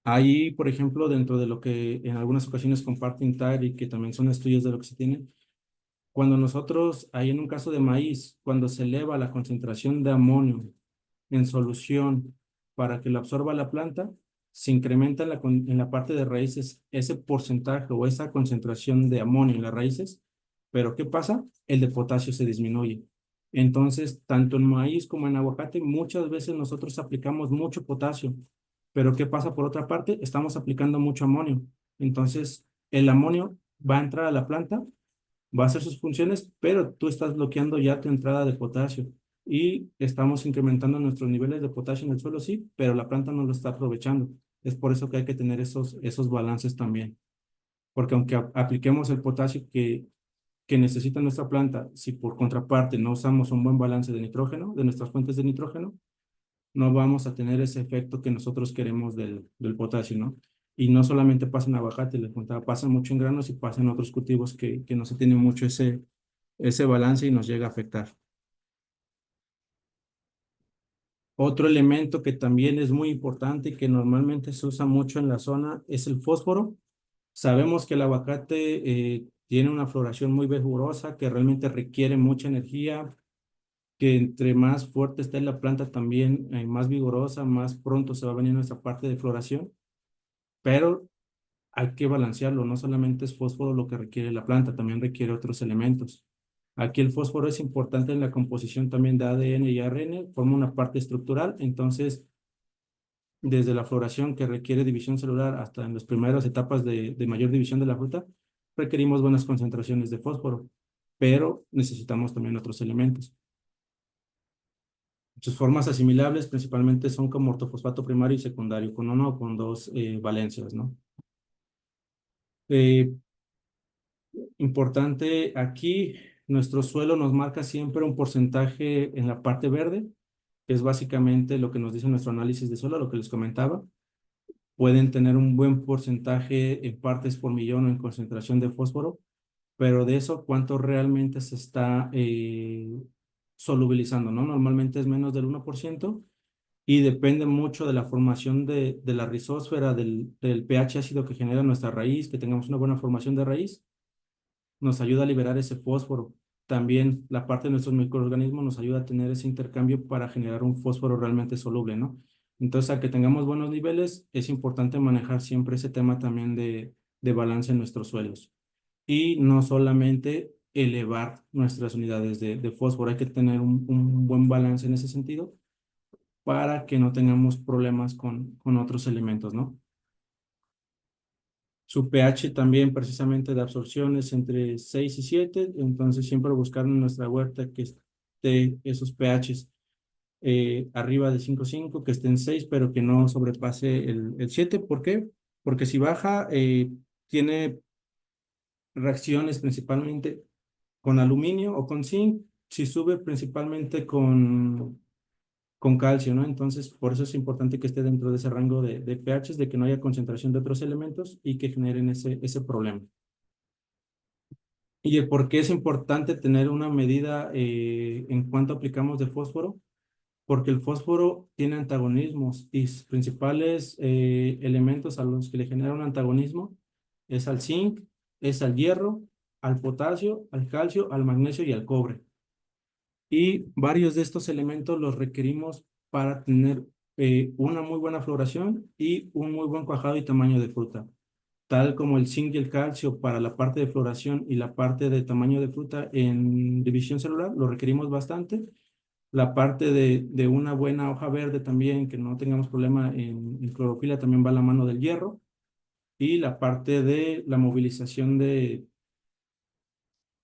Ahí, por ejemplo, dentro de lo que en algunas ocasiones comparte INTAR y que también son estudios de lo que se tiene, cuando nosotros, ahí en un caso de maíz, cuando se eleva la concentración de amonio en solución para que lo absorba la planta, se incrementa en la parte de raíces ese porcentaje o esa concentración de amonio en las raíces, pero ¿qué pasa? El de potasio se disminuye. Entonces, tanto en maíz como en aguacate, muchas veces nosotros aplicamos mucho potasio, pero ¿qué pasa por otra parte? Estamos aplicando mucho amonio. Entonces, el amonio va a entrar a la planta, va a hacer sus funciones, pero tú estás bloqueando ya tu entrada de potasio y estamos incrementando nuestros niveles de potasio en el suelo, sí, pero la planta no lo está aprovechando. Es por eso que hay que tener esos balances también, porque aunque apliquemos el potasio que necesita nuestra planta, si por contraparte no usamos un buen balance de nitrógeno, de nuestras fuentes de nitrógeno, no vamos a tener ese efecto que nosotros queremos del potasio, ¿no? Y no solamente pasa en aguacate, les contaba, pasa mucho en granos y pasa en otros cultivos que no se tiene mucho ese balance y nos llega a afectar. Otro elemento que también es muy importante y que normalmente se usa mucho en la zona es el fósforo. Sabemos que el aguacate tiene una floración muy vigorosa, que realmente requiere mucha energía, que entre más fuerte esté la planta también, más vigorosa, más pronto se va a venir nuestra parte de floración, pero hay que balancearlo, no solamente es fósforo lo que requiere la planta, también requiere otros elementos. Aquí el fósforo es importante en la composición también de ADN y ARN, forma una parte estructural, entonces desde la floración que requiere división celular hasta en las primeras etapas de mayor división de la fruta, requerimos buenas concentraciones de fósforo, pero necesitamos también otros elementos. Sus formas asimilables principalmente son como ortofosfato primario y secundario, con una o con dos valencias, ¿no? Eh, Importante aquí, nuestro suelo nos marca siempre un porcentaje en la parte verde, que es básicamente lo que nos dice nuestro análisis de suelo, lo que les comentaba. Pueden tener un buen porcentaje en partes por millón o en concentración de fósforo, pero de eso, ¿cuánto realmente se está solubilizando, ¿no? Normalmente es menos del 1% y depende mucho de la formación de la rizósfera, del pH ácido que genera nuestra raíz, que tengamos una buena formación de raíz nos ayuda a liberar ese fósforo. También la parte de nuestros microorganismos nos ayuda a tener ese intercambio para generar un fósforo realmente soluble, ¿no? Entonces, al que tengamos buenos niveles, es importante manejar siempre ese tema también de balance en nuestros suelos. Y no solamente elevar nuestras unidades de fósforo, hay que tener un buen balance en ese sentido para que no tengamos problemas con otros elementos, ¿no? Su pH también precisamente de absorción es entre 6 y 7, entonces siempre buscar en nuestra huerta que esté esos pHs arriba de 5,5, que estén 6, pero que no sobrepase el 7. ¿Por qué? Porque si baja, tiene reacciones principalmente con aluminio o con zinc, si sube principalmente con calcio, ¿no? Entonces, por eso es importante que esté dentro de ese rango de pHs, de que no haya concentración de otros elementos y que generen ese problema. ¿Y de por qué es importante tener una medida en cuanto aplicamos de fósforo? Porque el fósforo tiene antagonismos y sus principales elementos a los que le genera un antagonismo es al zinc, es al hierro, al potasio, al calcio, al magnesio y al cobre. Y varios de estos elementos los requerimos para tener una muy buena floración y un muy buen cuajado y tamaño de fruta. Tal como el zinc y el calcio para la parte de floración y la parte de tamaño de fruta en división celular, lo requerimos bastante. La parte de una buena hoja verde también, que no tengamos problema en clorofila, también va a la mano del hierro. Y la parte de la movilización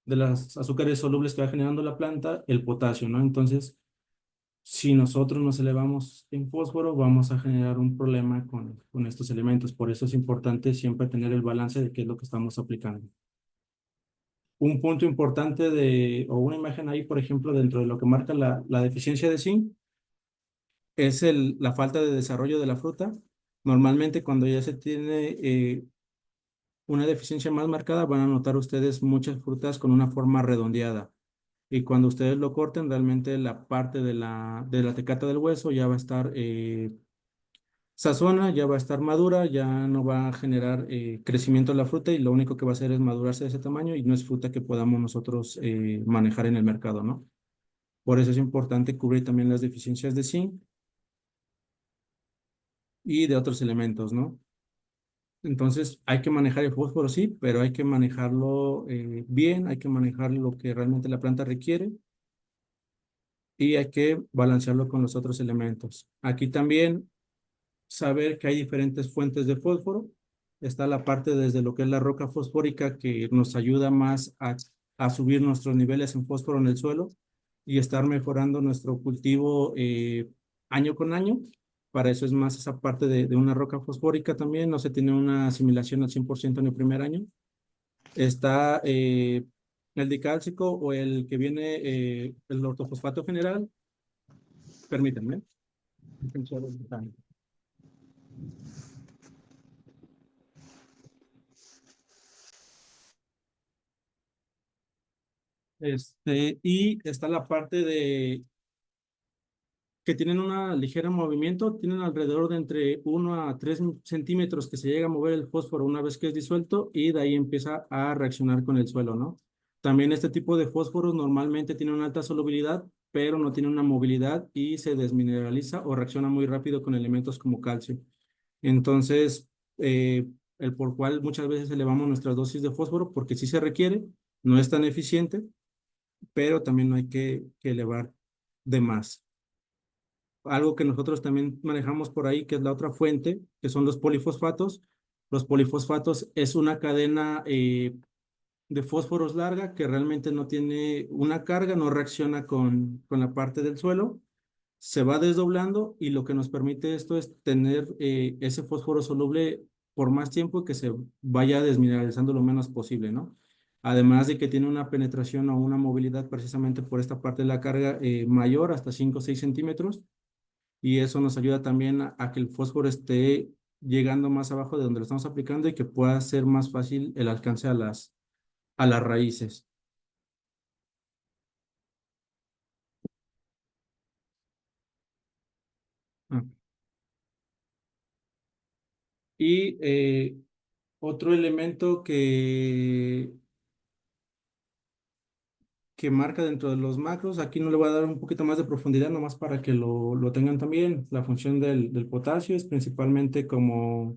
de las azúcares solubles que va generando la planta, el potasio, ¿no? Entonces, si nosotros nos elevamos en fósforo, vamos a generar un problema con estos elementos. Por eso es importante siempre tener el balance de qué es lo que estamos aplicando. Un punto importante o una imagen ahí, por ejemplo, dentro de lo que marca la deficiencia de zinc, es la falta de desarrollo de la fruta. Normalmente cuando ya se tiene una deficiencia más marcada, van a notar ustedes muchas frutas con una forma redondeada. Y cuando ustedes lo corten, realmente la parte de la tecata del hueso ya va a estar sazona, ya va a estar madura, ya no va a generar crecimiento de la fruta y lo único que va a hacer es madurarse de ese tamaño y no es fruta que podamos nosotros manejar en el mercado, ¿no? Por eso es importante cubrir también las deficiencias de zinc y de otros elementos, ¿no? Entonces hay que manejar el fósforo, sí, pero hay que manejarlo bien, hay que manejar lo que realmente la planta requiere y hay que balancearlo con los otros elementos. Aquí también saber que hay diferentes fuentes de fósforo. Está la parte desde lo que es la roca fosfórica que nos ayuda más a subir nuestros niveles en fósforo en el suelo y estar mejorando nuestro cultivo año con año. Para eso es más esa parte de una roca fosfórica también. No se tiene una asimilación al 100% en el primer año. Está el dicálcico o el que viene, el ortofosfato general. Permítanme. Y está la parte de que tienen una ligera movimiento, tienen alrededor de entre 1 a 3 centímetros que se llega a mover el fósforo una vez que es disuelto y de ahí empieza a reaccionar con el suelo, ¿no? También este tipo de fósforos normalmente tiene una alta solubilidad, pero no tiene una movilidad y se desmineraliza o reacciona muy rápido con elementos como calcio. Entonces, el por cual muchas veces elevamos nuestras dosis de fósforo porque sí se requiere, no es tan eficiente pero también no hay que elevar de más. Algo que nosotros también manejamos por ahí, que es la otra fuente, que son los polifosfatos. Los polifosfatos es una cadena de fósforos larga que realmente no tiene una carga, no reacciona con la parte del suelo, se va desdoblando y lo que nos permite esto es tener ese fósforo soluble por más tiempo que se vaya desmineralizando lo menos posible, ¿no? Además de que tiene una penetración o una movilidad precisamente por esta parte de la carga mayor, hasta 5 o 6 centímetros, y eso nos ayuda también a que el fósforo esté llegando más abajo de donde lo estamos aplicando y que pueda ser más fácil el alcance a las raíces. Ah. Y otro elemento que marca dentro de los macros. Aquí no le voy a dar un poquito más de profundidad, nomás para que lo tengan también. La función del potasio es principalmente como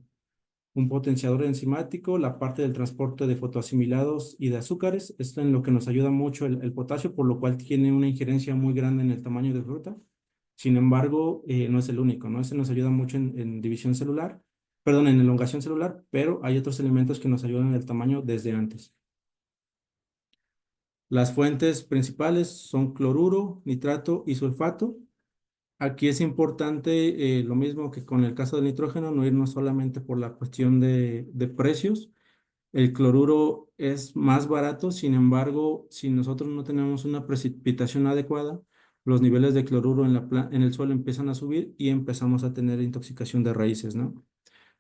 un potenciador enzimático, la parte del transporte de fotoasimilados y de azúcares. Esto en lo que nos ayuda mucho el potasio, por lo cual tiene una injerencia muy grande en el tamaño de fruta. Sin embargo, no es el único, ¿no? Ese nos ayuda mucho en división celular, perdón, en elongación celular, pero hay otros elementos que nos ayudan en el tamaño desde antes. Las fuentes principales son cloruro, nitrato y sulfato. Aquí es importante, lo mismo que con el caso del nitrógeno, no irnos solamente por la cuestión de precios. El cloruro es más barato, sin embargo, si nosotros no tenemos una precipitación adecuada, los niveles de cloruro en el suelo empiezan a subir y empezamos a tener intoxicación de raíces, ¿no?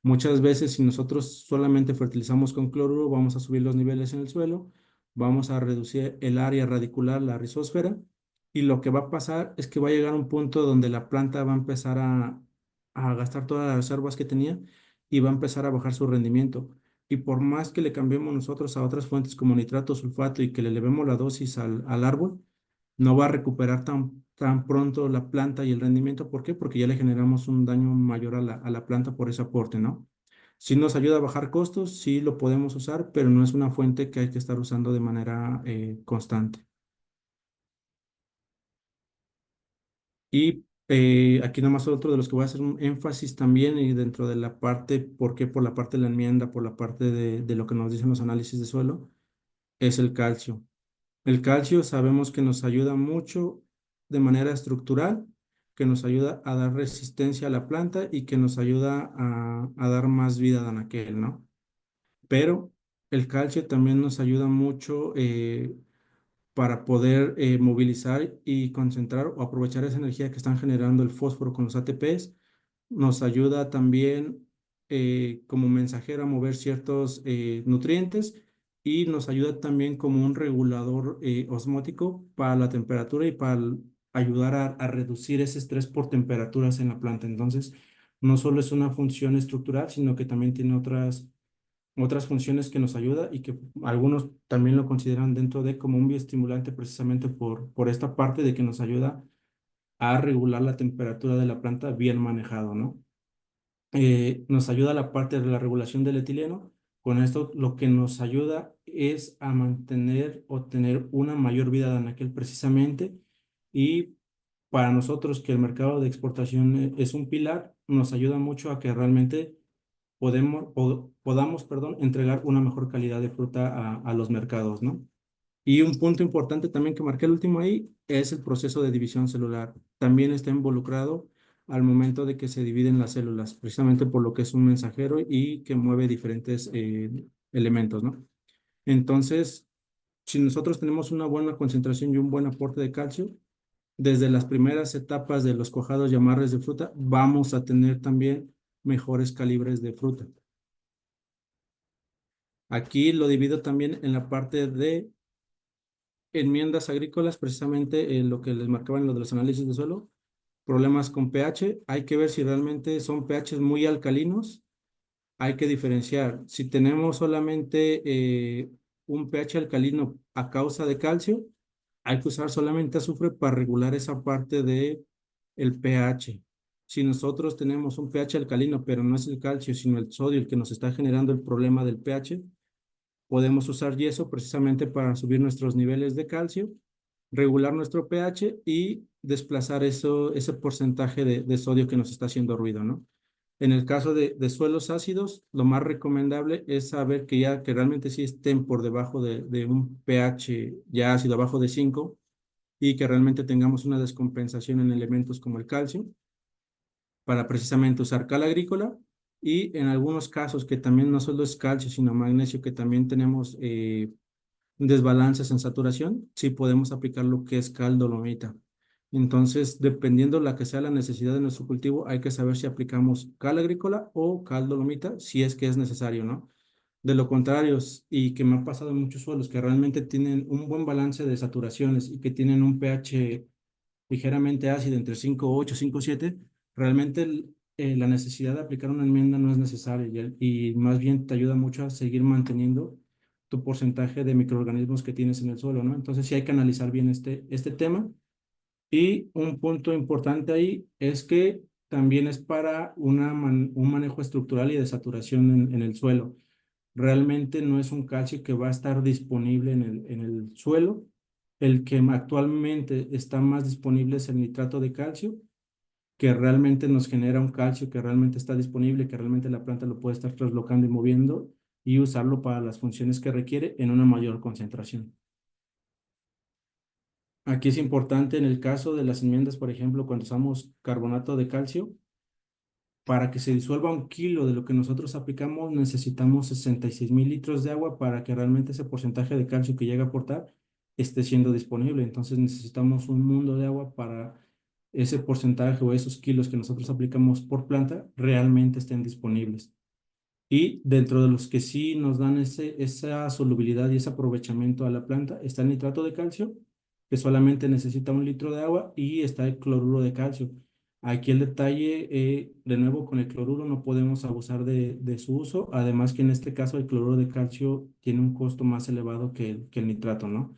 Muchas veces, si nosotros solamente fertilizamos con cloruro, vamos a subir los niveles en el suelo, vamos a reducir el área radicular, la rizósfera, y lo que va a pasar es que va a llegar a un punto donde la planta va a empezar a gastar todas las reservas que tenía y va a empezar a bajar su rendimiento. Y por más que le cambiemos nosotros a otras fuentes como nitrato, sulfato y que le elevemos la dosis al árbol, no va a recuperar tan pronto la planta y el rendimiento. ¿Por qué? Porque ya le generamos un daño mayor a la planta por ese aporte, ¿no? Sí nos ayuda a bajar costos, sí lo podemos usar, pero no es una fuente que hay que estar usando de manera constante. Y aquí nomás otro de los que voy a hacer un énfasis también y dentro de la parte, ¿por qué? Por la parte de la enmienda, por la parte de lo que nos dicen los análisis de suelo, es el calcio. El calcio sabemos que nos ayuda mucho de manera estructural, que nos ayuda a dar resistencia a la planta y que nos ayuda a dar más vida a anaquel, ¿no? Pero el calcio también nos ayuda mucho para poder movilizar y concentrar o aprovechar esa energía que están generando el fósforo con los ATPs. Nos ayuda también como mensajero a mover ciertos nutrientes y nos ayuda también como un regulador osmótico para la temperatura y para ayudar a reducir ese estrés por temperaturas en la planta. Entonces, no solo es una función estructural, sino que también tiene otras funciones que nos ayuda y que algunos también lo consideran dentro de como un bioestimulante precisamente por esta parte de que nos ayuda a regular la temperatura de la planta bien manejado, ¿no? Nos ayuda la parte de la regulación del etileno. Con esto lo que nos ayuda es a mantener o tener una mayor vida de anaquel precisamente y para nosotros que el mercado de exportación es un pilar, nos ayuda mucho a que realmente podamos, perdón, entregar una mejor calidad de fruta a los mercados, ¿no? Y un punto importante también que marqué el último ahí es el proceso de división celular. También está involucrado al momento de que se dividen las células, precisamente por lo que es un mensajero y que mueve diferentes elementos, ¿no? Entonces, si nosotros tenemos una buena concentración y un buen aporte de calcio, desde las primeras etapas de los cuajados y amarres de fruta, vamos a tener también mejores calibres de fruta. Aquí lo divido también en la parte de enmiendas agrícolas, precisamente en lo que les marcaba en lo de los análisis de suelo, problemas con pH, hay que ver si realmente son pHs muy alcalinos, hay que diferenciar. Si tenemos solamente un pH alcalino a causa de calcio, hay que usar solamente azufre para regular esa parte de el pH. Si nosotros tenemos un pH alcalino, pero no es el calcio, sino el sodio el que nos está generando el problema del pH, podemos usar yeso precisamente para subir nuestros niveles de calcio, regular nuestro pH y desplazar ese porcentaje de sodio que nos está haciendo ruido, ¿no? En el caso de suelos ácidos, lo más recomendable es saber que realmente sí estén por debajo de un pH ya ácido, abajo de 5 y que realmente tengamos una descompensación en elementos como el calcio para precisamente usar cal agrícola y en algunos casos que también no solo es calcio, sino magnesio, que también tenemos desbalances en saturación, sí podemos aplicar lo que es cal dolomita. Entonces, dependiendo la que sea la necesidad de nuestro cultivo, hay que saber si aplicamos cal agrícola o cal dolomita, si es que es necesario, ¿no? De lo contrario, y que me ha pasado en muchos suelos que realmente tienen un buen balance de saturaciones y que tienen un pH ligeramente ácido entre 5,8 5,7 realmente la necesidad de aplicar una enmienda no es necesaria y más bien te ayuda mucho a seguir manteniendo tu porcentaje de microorganismos que tienes en el suelo, ¿no? Entonces sí hay que analizar bien este tema. Y un punto importante ahí es que también es para un manejo estructural y de saturación en el suelo. Realmente no es un calcio que va a estar disponible en el suelo. El que actualmente está más disponible es el nitrato de calcio, que realmente nos genera un calcio que realmente está disponible, que realmente la planta lo puede estar traslocando y moviendo y usarlo para las funciones que requiere en una mayor concentración. Aquí es importante en el caso de las enmiendas, por ejemplo, cuando usamos carbonato de calcio, para que se disuelva 1 kilo de lo que nosotros aplicamos, necesitamos 66,000 litros de agua para que realmente ese porcentaje de calcio que llega a aportar esté siendo disponible. Entonces necesitamos un mundo de agua para ese porcentaje o esos kilos que nosotros aplicamos por planta realmente estén disponibles. Y dentro de los que sí nos dan esa solubilidad y ese aprovechamiento a la planta está el nitrato de calcio, que solamente necesita 1 litro de agua, y está el cloruro de calcio. Aquí el detalle, de nuevo, con el cloruro no podemos abusar de su uso, además que en este caso el cloruro de calcio tiene un costo más elevado que el nitrato, ¿no?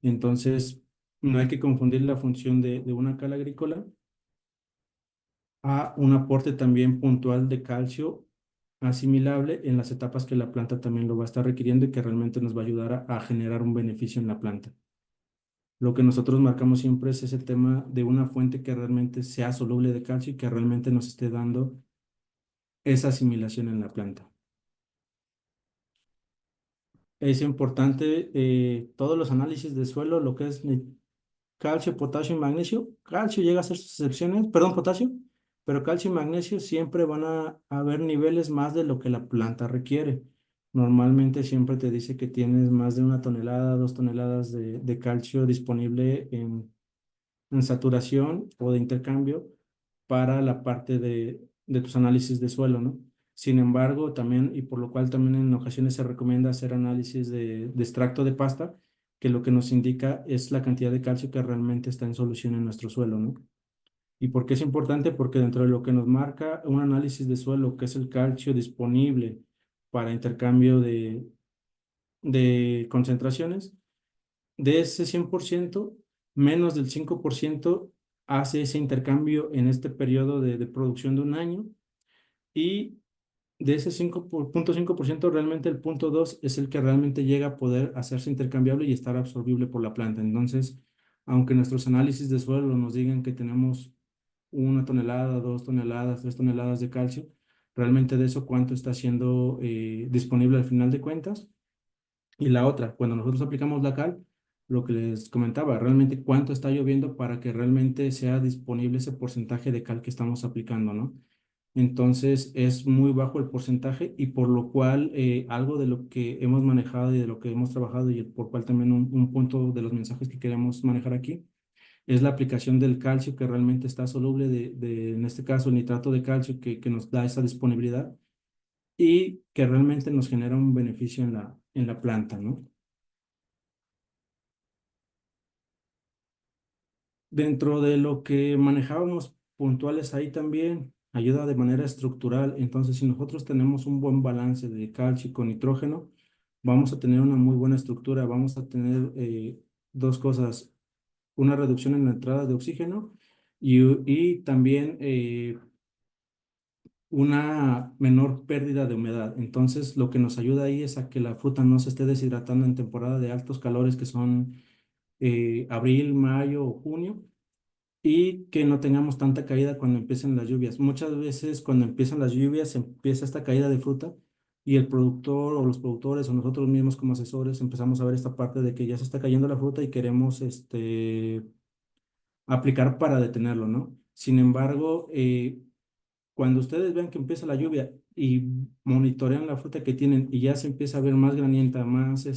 Entonces, no hay que confundir la función de una cal agrícola a un aporte también puntual de calcio asimilable en las etapas que la planta también lo va a estar requiriendo y que realmente nos va a ayudar a generar un beneficio en la planta. Lo que nosotros marcamos siempre es ese tema de una fuente que realmente sea soluble de calcio y que realmente nos esté dando esa asimilación en la planta. Es importante todos los análisis de suelo, lo que es calcio, potasio y magnesio. Calcio llega a ser sus excepciones, perdón, potasio, pero calcio y magnesio siempre van a haber niveles más de lo que la planta requiere. Normalmente siempre te dice que tienes más de 1 tonelada, 2 toneladas de calcio disponible en saturación o de intercambio para la parte de tus análisis de suelo, ¿no? Sin embargo, también, y por lo cual también en ocasiones se recomienda hacer análisis de extracto de pasta, que lo que nos indica es la cantidad de calcio que realmente está en solución en nuestro suelo, ¿no? ¿Y por qué es importante? Porque dentro de lo que nos marca un análisis de suelo, que es el calcio disponible para intercambio de concentraciones, de ese 100%, menos del 5% hace ese intercambio en este periodo de producción de un año y de ese 5,5% realmente el 0,2 es el que realmente llega a poder hacerse intercambiable y estar absorbible por la planta. Entonces, aunque nuestros análisis de suelo nos digan que tenemos 1 tonelada, 2 toneladas, 3 toneladas de calcio, realmente de eso cuánto está siendo disponible al final de cuentas y la otra, cuando nosotros aplicamos la cal, lo que les comentaba, realmente cuánto está lloviendo para que realmente sea disponible ese porcentaje de cal que estamos aplicando, ¿no? Entonces es muy bajo el porcentaje y por lo cual algo de lo que hemos manejado y de lo que hemos trabajado y por cual también un punto de los mensajes que queremos manejar aquí es la aplicación del calcio que realmente está soluble en este caso, el nitrato de calcio que nos da esa disponibilidad y que realmente nos genera un beneficio en la planta, ¿no? Dentro de lo que manejábamos puntuales ahí también ayuda de manera estructural. Entonces, si nosotros tenemos un buen balance de calcio con nitrógeno, vamos a tener una muy buena estructura. Vamos a tener dos cosas, una reducción en la entrada de oxígeno y también una menor pérdida de humedad. Entonces, lo que nos ayuda ahí es a que la fruta no se esté deshidratando en temporada de altos calores que son abril, mayo o junio y que no tengamos tanta caída cuando empiecen las lluvias. Muchas veces cuando empiezan las lluvias empieza esta caída de fruta y el productor o los productores o nosotros mismos como asesores empezamos a ver esta parte de que ya se está cayendo la fruta y queremos aplicar para detenerlo, ¿no? Sin embargo, cuando ustedes vean que empieza la lluvia y monitorean la fruta que tienen y ya se empieza a ver más granienta, más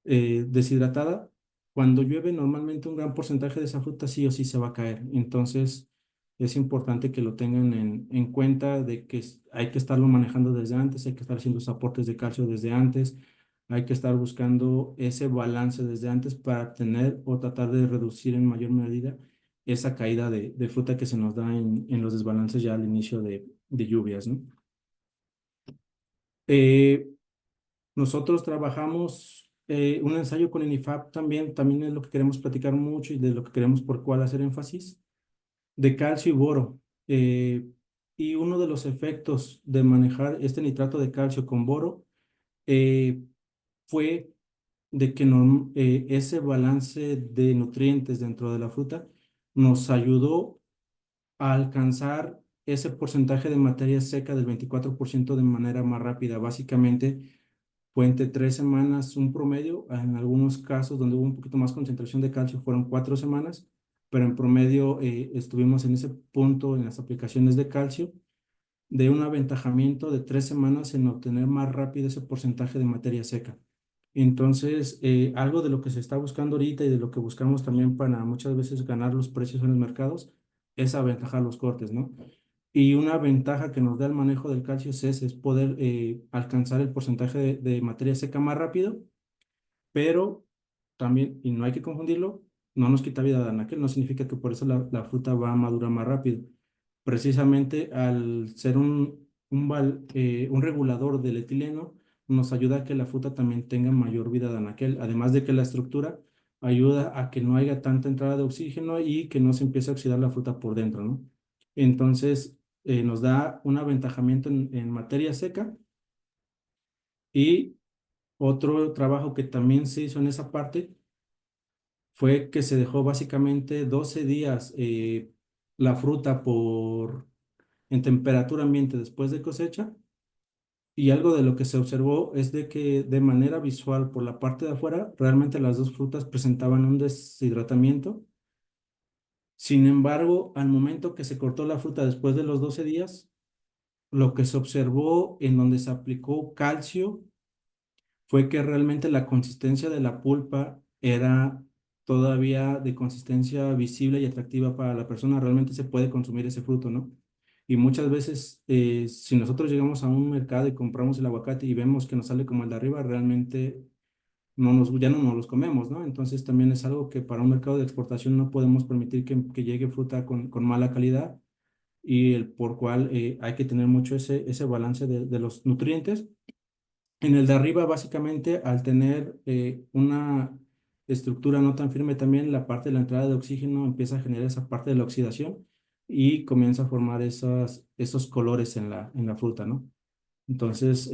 deshidratada, cuando llueve normalmente un gran porcentaje de esa fruta sí o sí se va a caer. Entonces es importante que lo tengan en cuenta de que hay que estarlo manejando desde antes, hay que estar haciendo los aportes de calcio desde antes, hay que estar buscando ese balance desde antes para tener o tratar de reducir en mayor medida esa caída de fruta que se nos da en los desbalances ya al inicio de lluvias, ¿no? Eh, Nosotros trabajamos un ensayo con el INIFAP también es lo que queremos platicar mucho y de lo que queremos por cuál hacer énfasis, de calcio y boro. Eh, y uno de los efectos de manejar este nitrato de calcio con boro eh, fue de que ese balance de nutrientes dentro de la fruta nos ayudó a alcanzar ese porcentaje de materia seca del 24% de manera más rápida. Básicamente fue entre 3 semanas un promedio, en algunos casos donde hubo un poquito más concentración de calcio fueron 4 semanas, pero en promedio estuvimos en ese punto en las aplicaciones de calcio de un aventajamiento de 3 semanas en obtener más rápido ese porcentaje de materia seca. Entonces, algo de lo que se está buscando ahorita y de lo que buscamos también para muchas veces ganar los precios en los mercados es aventajar los cortes, ¿no? Y una ventaja que nos da el manejo del calcio es ese, es poder alcanzar el porcentaje de materia seca más rápido, pero también, y no hay que confundirlo, no nos quita vida de anaquel, no significa que por eso la fruta va a madurar más rápido. Precisamente al ser un regulador del etileno, nos ayuda a que la fruta también tenga mayor vida de anaquel, además de que la estructura ayuda a que no haya tanta entrada de oxígeno y que no se empiece a oxidar la fruta por dentro, ¿no? Entonces, nos da un aventajamiento en materia seca y otro trabajo que también se hizo en esa parte fue que se dejó básicamente 12 días la fruta en temperatura ambiente después de cosecha Y algo de lo que se observó es de que de manera visual por la parte de afuera, realmente las dos frutas presentaban un deshidratamiento. Sin embargo, al momento que se cortó la fruta después de los 12 días, lo que se observó en donde se aplicó calcio fue que realmente la consistencia de la pulpa era todavía de consistencia visible y atractiva para la persona. Realmente se puede consumir ese fruto, ¿no? Y muchas veces, si nosotros llegamos a un mercado y compramos el aguacate y vemos que nos sale como el de arriba, realmente ya no nos los comemos, ¿no? Entonces también es algo que para un mercado de exportación no podemos permitir que llegue fruta con mala calidad y el por cual hay que tener mucho ese balance de los nutrientes. En el de arriba, básicamente, al tener una estructura no tan firme, también la parte de la entrada de oxígeno empieza a generar esa parte de la oxidación y comienza a formar esos colores en la fruta, ¿no? Entonces,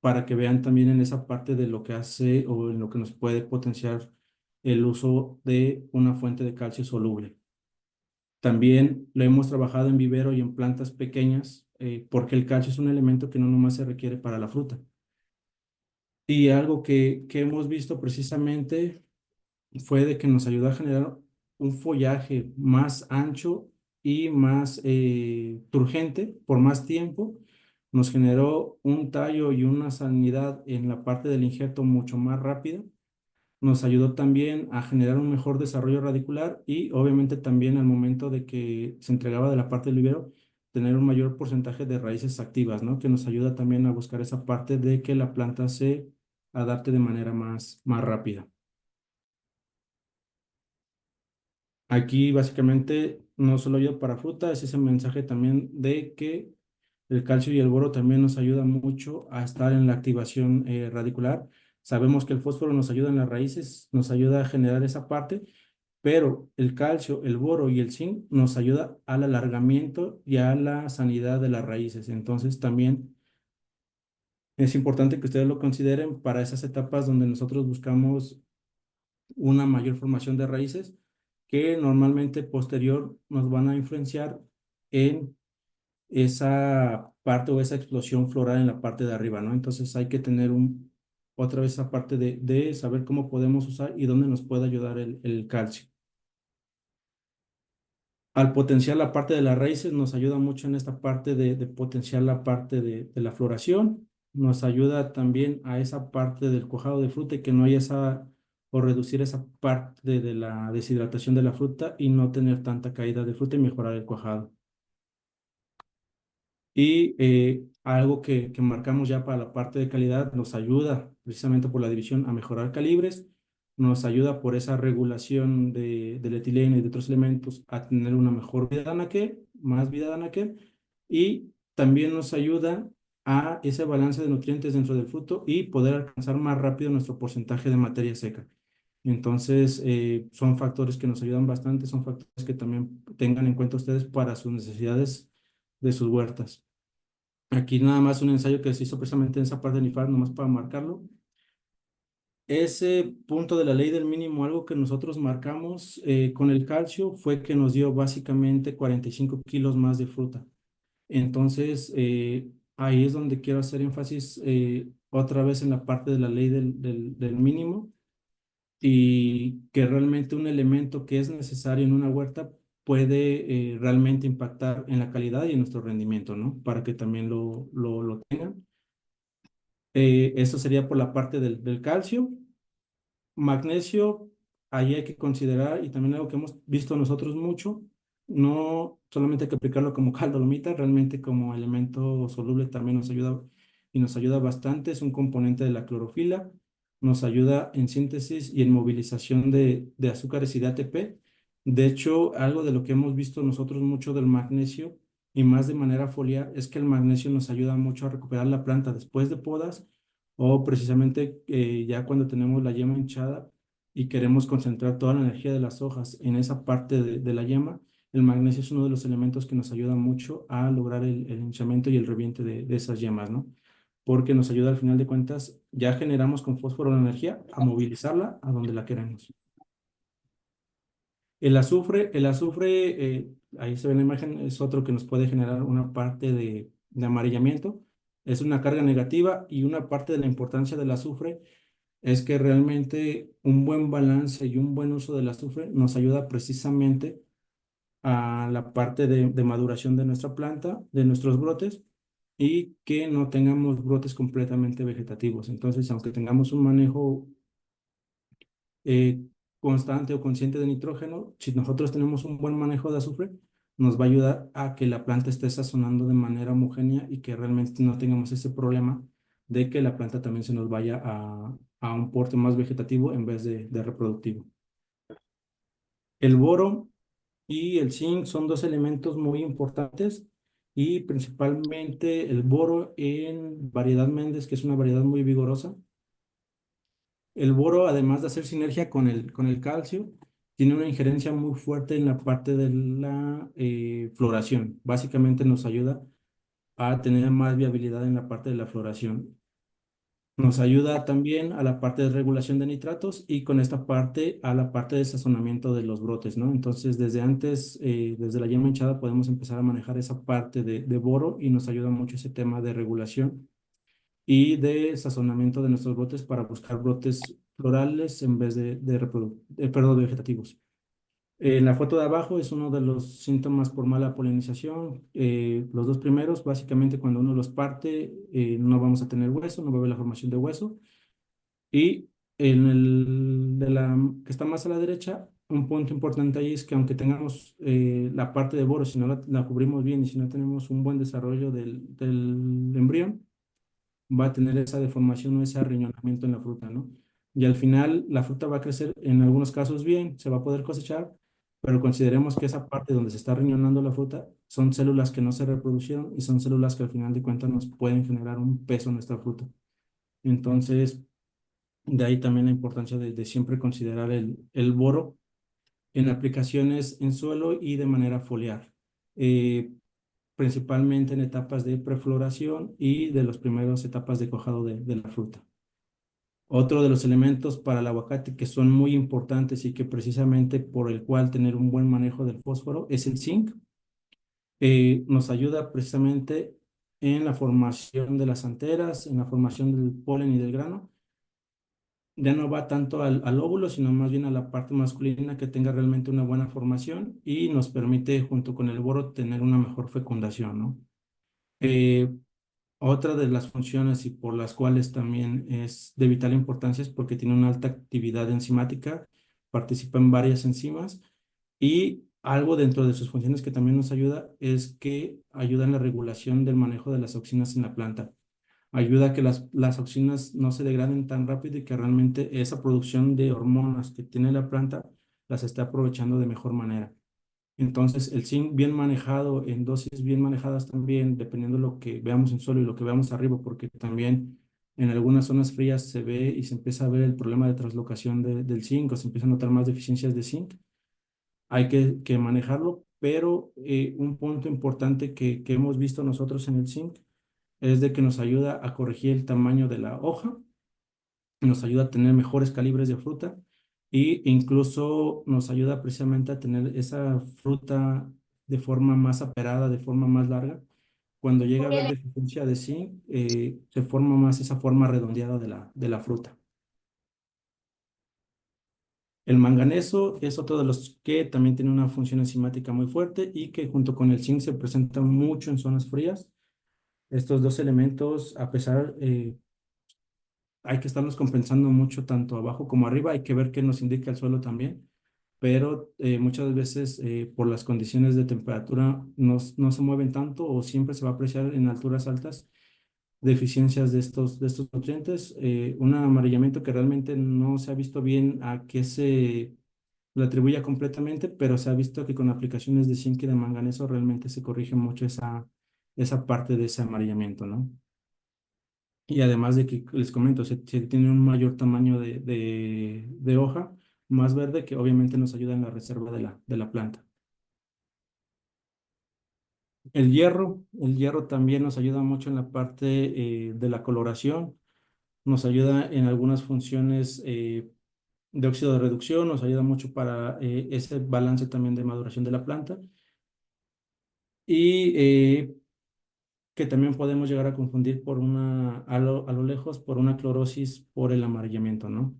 para que vean también en esa parte de lo que hace o en lo que nos puede potenciar el uso de una fuente de calcio soluble. También lo hemos trabajado en vivero y en plantas pequeñas, porque el calcio es un elemento que no nomás se requiere para la fruta. Y algo que hemos visto precisamente fue de que nos ayudó a generar un follaje más ancho y más turgente por más tiempo. Nos generó un tallo y una sanidad en la parte del injerto mucho más rápida. Nos ayudó también a generar un mejor desarrollo radicular y obviamente también al momento de que se entregaba de la parte del vivero, tener un mayor porcentaje de raíces activas, ¿no? Que nos ayuda también a buscar esa parte de que la planta se adapte de manera más rápida. Aquí básicamente no solo ayuda para fruta, es ese mensaje también de que el calcio y el boro también nos ayudan mucho a estar en la activación radicular. Sabemos que el fósforo nos ayuda en las raíces, nos ayuda a generar esa parte, pero el calcio, el boro y el zinc nos ayuda al alargamiento y a la sanidad de las raíces. Entonces también es importante que ustedes lo consideren para esas etapas donde nosotros buscamos una mayor formación de raíces que normalmente posterior nos van a influenciar en esa parte o esa explosión floral en la parte de arriba, ¿no? Entonces hay que tener otra vez esa parte de saber cómo podemos usar y dónde nos puede ayudar el calcio. Al potenciar la parte de las raíces, nos ayuda mucho en esta parte de potenciar la parte de la floración. Nos ayuda también a esa parte del cuajado de fruta y que no haya esa, o reducir esa parte de la deshidratación de la fruta y no tener tanta caída de fruta y mejorar el cuajado. Y algo que marcamos ya para la parte de calidad nos ayuda precisamente por la división a mejorar calibres, nos ayuda por esa regulación del etileno y de otros elementos a tener una mejor vida de anaquel, más vida de anaquel, y también nos ayuda a ese balance de nutrientes dentro del fruto y poder alcanzar más rápido nuestro porcentaje de materia seca. Entonces, son factores que nos ayudan bastante, son factores que también tengan en cuenta ustedes para sus necesidades de sus huertas. Aquí nada más un ensayo que se hizo precisamente en esa parte de NIFAR, nomás para marcarlo. Ese punto de la ley del mínimo, algo que nosotros marcamos con el calcio, fue que nos dio básicamente 45 kilos más de fruta. Entonces, ahí es donde quiero hacer énfasis otra vez en la parte de la ley del mínimo y que realmente un elemento que es necesario en una huerta puede realmente impactar en la calidad y en nuestro rendimiento, ¿no? Para que también lo tengan. Eso sería por la parte del calcio. Magnesio, ahí hay que considerar, y también algo que hemos visto nosotros mucho, no solamente hay que aplicarlo como caldolomita, realmente como elemento soluble también nos ayuda y nos ayuda bastante, es un componente de la clorofila, nos ayuda en síntesis y en movilización de azúcares y de ATP. De hecho, algo de lo que hemos visto nosotros mucho del magnesio y más de manera foliar es que el magnesio nos ayuda mucho a recuperar la planta después de podas o precisamente ya cuando tenemos la yema hinchada y queremos concentrar toda la energía de las hojas en esa parte de la yema, el magnesio es uno de los elementos que nos ayuda mucho a lograr el hinchamiento y el reviente de esas yemas, ¿no? Porque nos ayuda al final de cuentas, ya generamos con fósforo la energía a movilizarla a donde la queremos. Ahí se ve en la imagen, es otro que nos puede generar una parte de amarillamiento. Es una carga negativa y una parte de la importancia del azufre es que realmente un buen balance y un buen uso del azufre nos ayuda precisamente a la parte de maduración de nuestra planta, de nuestros brotes, y que no tengamos brotes completamente vegetativos. Entonces, aunque tengamos un manejo eh, constante o consciente de nitrógeno, si nosotros tenemos un buen manejo de azufre, nos va a ayudar a que la planta esté sazonando de manera homogénea y que realmente no tengamos ese problema de que la planta también se nos vaya a un porte más vegetativo en vez de reproductivo. El boro y el zinc son dos elementos muy importantes y principalmente el boro en variedad Méndez, que es una variedad muy vigorosa. El boro, además de hacer sinergia con el calcio, tiene una injerencia muy fuerte en la parte de la floración. Básicamente nos ayuda a tener más viabilidad en la parte de la floración. Nos ayuda también a la parte de regulación de nitratos y con esta parte a la parte de sazonamiento de los brotes, ¿no? Entonces, desde antes, desde la yema hinchada, podemos empezar a manejar esa parte de boro y nos ayuda mucho ese tema de regulación y de sazonamiento de nuestros brotes para buscar brotes florales en vez perdón, de vegetativos. En la foto de abajo es uno de los síntomas por mala polinización. Los dos primeros, básicamente cuando uno los parte, no vamos a tener hueso, no va a haber la formación de hueso. Y en el de la que está más a la derecha, un punto importante ahí es que aunque tengamos la parte de boro, si no la cubrimos bien y si no tenemos un buen desarrollo del embrión, va a tener esa deformación o ese arriñonamiento en la fruta, ¿no? Y al final la fruta va a crecer en algunos casos bien, se va a poder cosechar, pero consideremos que esa parte donde se está riñonando la fruta son células que no se reproducieron y son células que al final de cuentas nos pueden generar un peso en nuestra fruta. Entonces, de ahí también la importancia de siempre considerar el boro en aplicaciones en suelo y de manera foliar. Eh, Principalmente en etapas de prefloración y de las primeras etapas de cuajado de la fruta. Otro de los elementos para el aguacate que son muy importantes y que precisamente por el cual tener un buen manejo del fósforo es el zinc. Nos ayuda precisamente en la formación de las anteras, en la formación del polen y del grano. Ya no va tanto al óvulo, sino más bien a la parte masculina que tenga realmente una buena formación y nos permite, junto con el boro, tener una mejor fecundación, ¿no? Eh, Otra de las funciones y por las cuales también es de vital importancia es porque tiene una alta actividad enzimática, participa en varias enzimas y algo dentro de sus funciones que también nos ayuda es que ayuda en la regulación del manejo de las auxinas en la planta. Ayuda a que las auxinas no se degraden tan rápido y que realmente esa producción de hormonas que tiene la planta las esté aprovechando de mejor manera. Entonces, el zinc bien manejado, en dosis bien manejadas también, dependiendo de lo que veamos en suelo y lo que veamos arriba, porque también en algunas zonas frías se ve y se empieza a ver el problema de translocación del zinc o se empiezan a notar más deficiencias de zinc. Hay que manejarlo, pero un punto importante que hemos visto nosotros en el zinc es de que nos ayuda a corregir el tamaño de la hoja, nos ayuda a tener mejores calibres de fruta e incluso nos ayuda precisamente a tener esa fruta de forma más aperada, de forma más larga. Cuando llega a haber deficiencia de zinc, se forma más esa forma redondeada de la fruta. El manganeso es otro de los que también tiene una función enzimática muy fuerte y que junto con el zinc se presenta mucho en zonas frías. Estos dos elementos, a pesar, hay que estarnos compensando mucho tanto abajo como arriba, hay que ver qué nos indica el suelo también, pero muchas veces por las condiciones de temperatura no se mueven tanto o siempre se va a apreciar en alturas altas deficiencias de estos nutrientes, un amarillamiento que realmente no se ha visto bien a qué se le atribuye completamente, pero se ha visto que con aplicaciones de zinc y de manganeso realmente se corrige mucho esa parte de ese amarillamiento, ¿no? Y además de que les comento, se tiene un mayor tamaño de hoja, más verde, que obviamente nos ayuda en la reserva de la planta. El hierro también nos ayuda mucho en la parte de la coloración, nos ayuda en algunas funciones de óxido de reducción, nos ayuda mucho para ese balance también de maduración de la planta. Y que también podemos llegar a confundir por a lo lejos por una clorosis por el amarillamiento, ¿no?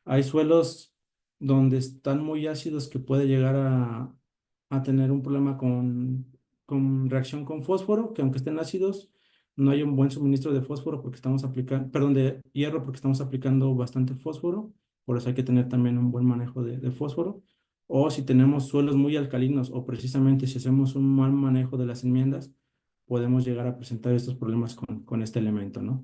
Hay suelos donde están muy ácidos que puede llegar a tener un problema con reacción con fósforo, que aunque estén ácidos, no hay un buen suministro de fósforo porque estamos aplicando, perdón, de hierro porque estamos aplicando bastante fósforo, por eso hay que tener también un buen manejo de fósforo. O si tenemos suelos muy alcalinos o precisamente si hacemos un mal manejo de las enmiendas, podemos llegar a presentar estos problemas con este elemento, ¿no?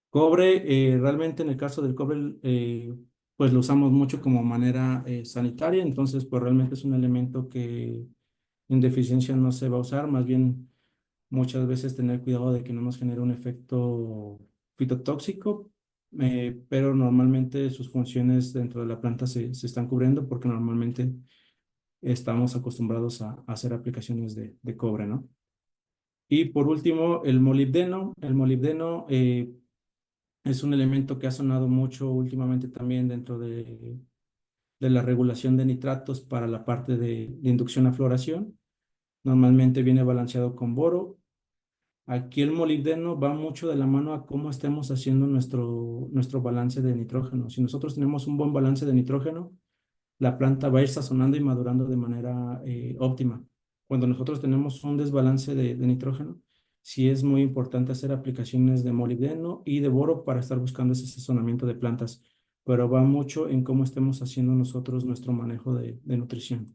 Cobre, realmente en el caso del cobre, pues lo usamos mucho como manera sanitaria, entonces pues realmente es un elemento que en deficiencia no se va a usar, más bien muchas veces tener cuidado de que no nos genere un efecto fitotóxico, pero normalmente sus funciones dentro de la planta se están cubriendo porque normalmente estamos acostumbrados a hacer aplicaciones de cobre, ¿no? Y por último, el molibdeno. El molibdeno es un elemento que ha sonado mucho últimamente también dentro de la regulación de nitratos para la parte de inducción a floración. Normalmente viene balanceado con boro. Aquí el molibdeno va mucho de la mano a cómo estemos haciendo nuestro balance de nitrógeno. Si nosotros tenemos un buen balance de nitrógeno, la planta va a ir sazonando y madurando de manera óptima. Cuando nosotros tenemos un desbalance de nitrógeno, sí es muy importante hacer aplicaciones de molibdeno y de boro para estar buscando ese sazonamiento de plantas, pero va mucho en cómo estemos haciendo nosotros nuestro manejo de nutrición.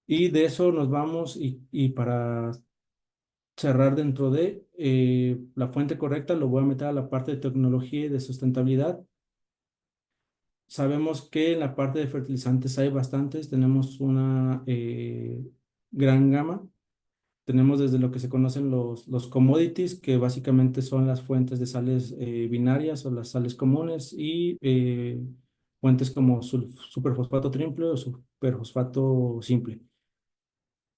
Y de eso nos vamos y para cerrar dentro de la fuente correcta, lo voy a meter a la parte de tecnología y de sustentabilidad. Sabemos que en la parte de fertilizantes hay bastantes, tenemos una gran gama. Tenemos desde lo que se conocen los commodities, que básicamente son las fuentes de sales binarias o las sales comunes, y fuentes como superfosfato triple o superfosfato simple.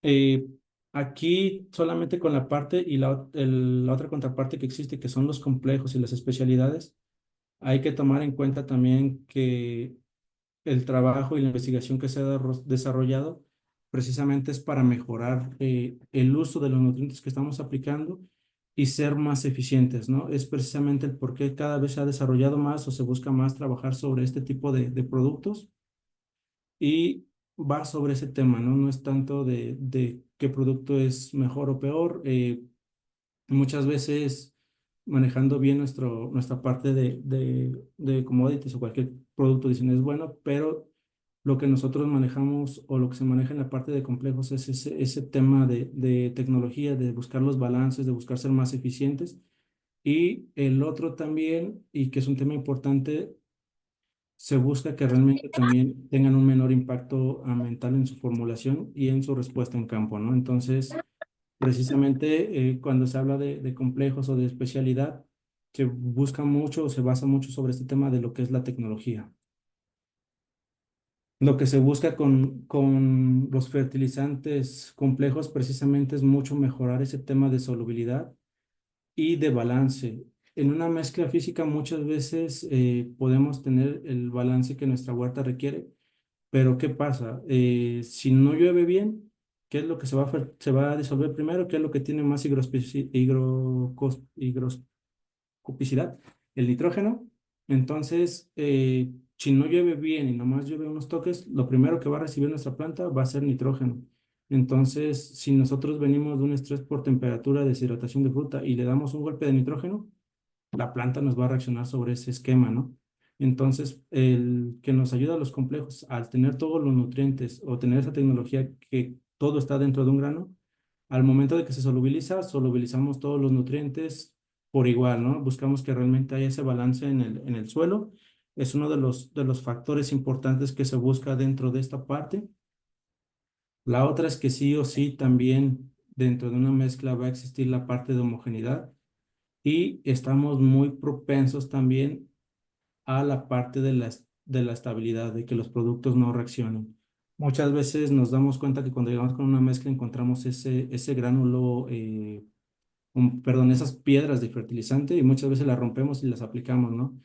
Eh, Aquí solamente con la parte y la otra contraparte que existe, que son los complejos y las especialidades, hay que tomar en cuenta también que el trabajo y la investigación que se ha desarrollado precisamente es para mejorar el uso de los nutrientes que estamos aplicando y ser más eficientes, ¿no? Es precisamente el por qué cada vez se ha desarrollado más o se busca más trabajar sobre este tipo de productos y va sobre ese tema, ¿no? No es tanto de qué producto es mejor o peor. Muchas veces manejando bien nuestra parte de commodities o cualquier producto dicen es bueno, pero lo que nosotros manejamos o lo que se maneja en la parte de complejos es ese tema de tecnología, de buscar los balances, de buscar ser más eficientes. Y el otro también, y que es un tema importante, se busca que realmente también tengan un menor impacto ambiental en su formulación y en su respuesta en campo, ¿no? Entonces, precisamente cuando se habla de complejos o de especialidad, se busca mucho o se basa mucho sobre este tema de lo que es la tecnología. Lo que se busca con los fertilizantes complejos precisamente es mucho mejorar ese tema de solubilidad y de balance. En una mezcla física muchas veces podemos tener el balance que nuestra huerta requiere, pero ¿qué pasa? Si no llueve bien, ¿qué es lo que se va a disolver primero? ¿Qué es lo que tiene más higroscopicidad? El nitrógeno. Entonces, si no llueve bien y nomás llueve unos toques, lo primero que va a recibir nuestra planta va a ser nitrógeno. Entonces, si nosotros venimos de un estrés por temperatura, deshidratación de fruta y le damos un golpe de nitrógeno, la planta nos va a reaccionar sobre ese esquema, ¿no? Entonces, el que nos ayuda a los complejos, al tener todos los nutrientes o tener esa tecnología que todo está dentro de un grano, al momento de que se solubiliza, solubilizamos todos los nutrientes por igual, ¿no? Buscamos que realmente haya ese balance en el suelo. Es uno de los factores importantes que se busca dentro de esta parte. La otra es que sí o sí también dentro de una mezcla va a existir la parte de homogeneidad y estamos muy propensos también a la parte de la estabilidad, de que los productos no reaccionen. Muchas veces nos damos cuenta que cuando llegamos con una mezcla encontramos ese gránulo, perdón, esas piedras de fertilizante y muchas veces las rompemos y las aplicamos, ¿no?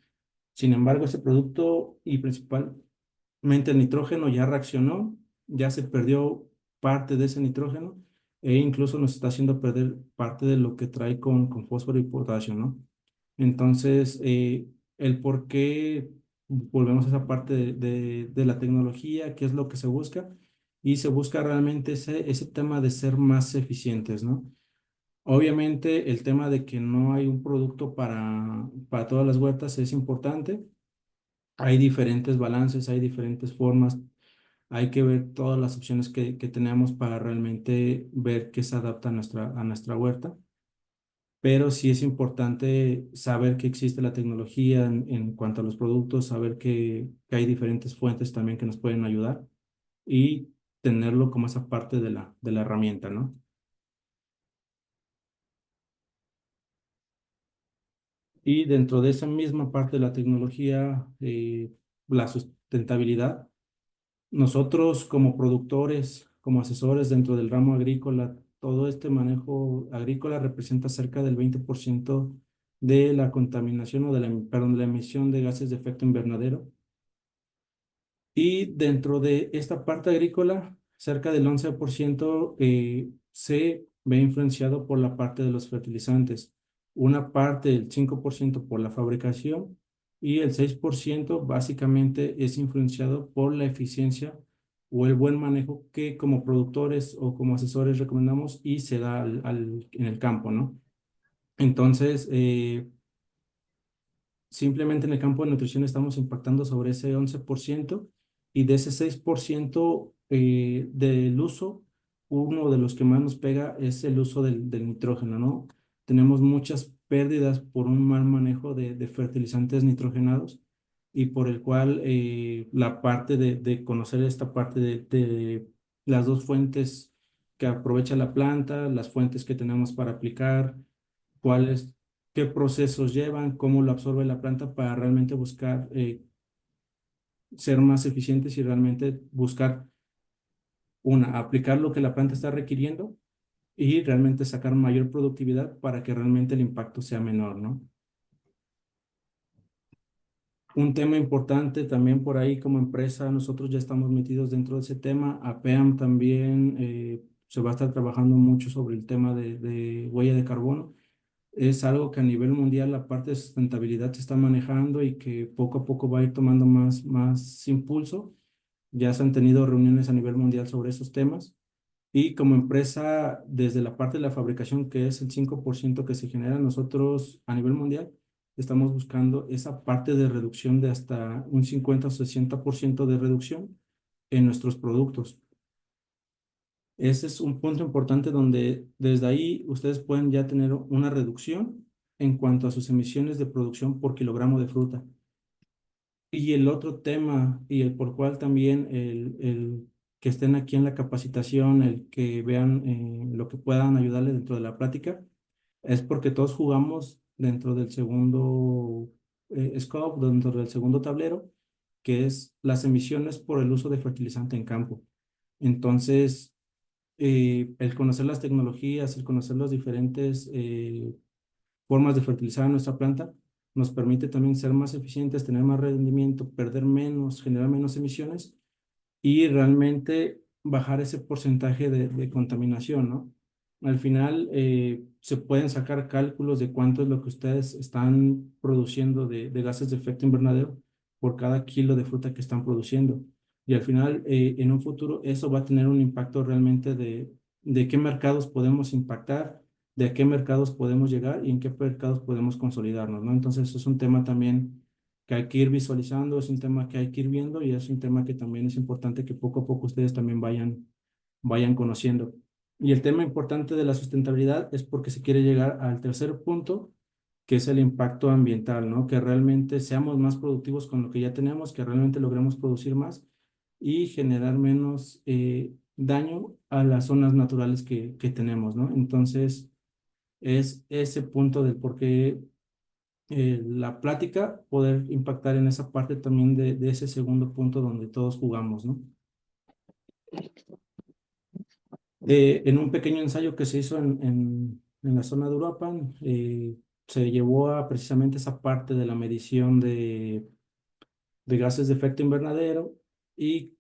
Sin embargo, ese producto y principalmente el nitrógeno ya reaccionó, ya se perdió parte de ese nitrógeno e incluso nos está haciendo perder parte de lo que trae con fósforo y potasio, ¿no? Entonces, el por qué volvemos a esa parte de la tecnología, qué es lo que se busca, y se busca realmente ese tema de ser más eficientes, ¿no? Obviamente, el tema de que no hay un producto para todas las huertas es importante. Hay diferentes balances, hay diferentes formas. Hay que ver todas las opciones que tenemos para realmente ver qué se adapta a nuestra huerta. Pero sí es importante saber que existe la tecnología en cuanto a los productos, saber que hay diferentes fuentes también que nos pueden ayudar y tenerlo como esa parte de la herramienta, ¿no? Y dentro de esa misma parte de la tecnología, la sustentabilidad. Nosotros como productores, como asesores dentro del ramo agrícola, todo este manejo agrícola representa cerca del 20% de la contaminación o de perdón, de la emisión de gases de efecto invernadero. Y dentro de esta parte agrícola, cerca del 11% se ve influenciado por la parte de los fertilizantes. Una parte, el 5% por la fabricación y el 6% básicamente es influenciado por la eficiencia o el buen manejo que como productores o como asesores recomendamos y se da en el campo, ¿no? Entonces, simplemente en el campo de nutrición estamos impactando sobre ese 11% y de ese 6% del uso, uno de los que más nos pega es el uso del nitrógeno, ¿no? Tenemos muchas pérdidas por un mal manejo de fertilizantes nitrogenados y por el cual la parte de conocer esta parte de las dos fuentes que aprovecha la planta, las fuentes que tenemos para aplicar, cuáles, qué procesos llevan, cómo lo absorbe la planta para realmente buscar ser más eficientes y realmente buscar, una, aplicar lo que la planta está requiriendo y realmente sacar mayor productividad para que realmente el impacto sea menor, ¿no? Un tema importante también por ahí como empresa, nosotros ya estamos metidos dentro de ese tema. APEAM también se va a estar trabajando mucho sobre el tema de huella de carbono. Es algo que a nivel mundial la parte de sustentabilidad se está manejando y que poco a poco va a ir tomando más impulso. Ya se han tenido reuniones a nivel mundial sobre esos temas. Y como empresa, desde la parte de la fabricación, que es el 5% que se genera, nosotros a nivel mundial estamos buscando esa parte de reducción de hasta un 50 o 60% de reducción en nuestros productos. Ese es un punto importante donde desde ahí ustedes pueden ya tener una reducción en cuanto a sus emisiones de producción por kilogramo de fruta. Y el otro tema y el por cual también el que estén aquí en la capacitación, el que vean lo que puedan ayudarles dentro de la práctica, es porque todos jugamos dentro del segundo scope, dentro del segundo tablero, que es las emisiones por el uso de fertilizante en campo. Entonces, el conocer las tecnologías, el conocer las diferentes formas de fertilizar nuestra planta, nos permite también ser más eficientes, tener más rendimiento, perder menos, generar menos emisiones y realmente bajar ese porcentaje de contaminación, ¿no? Al final se pueden sacar cálculos de cuánto es lo que ustedes están produciendo de gases de efecto invernadero por cada kilo de fruta que están produciendo. Y al final, en un futuro, eso va a tener un impacto realmente de qué mercados podemos impactar, de a qué mercados podemos llegar y en qué mercados podemos consolidarnos, ¿no? Entonces, eso es un tema también que hay que ir visualizando, es un tema que hay que ir viendo y es un tema que también es importante que poco a poco ustedes también vayan conociendo. Y el tema importante de la sustentabilidad es porque se quiere llegar al tercer punto, que es el impacto ambiental, ¿no? Que realmente seamos más productivos con lo que ya tenemos, que realmente logremos producir más y generar menos daño a las zonas naturales que tenemos, ¿no? Entonces, es ese punto del por qué la plática, poder impactar en esa parte también de ese segundo punto donde todos jugamos, ¿no? En un pequeño ensayo que se hizo en la zona de Uruapan, se llevó a precisamente esa parte de la medición de gases de efecto invernadero y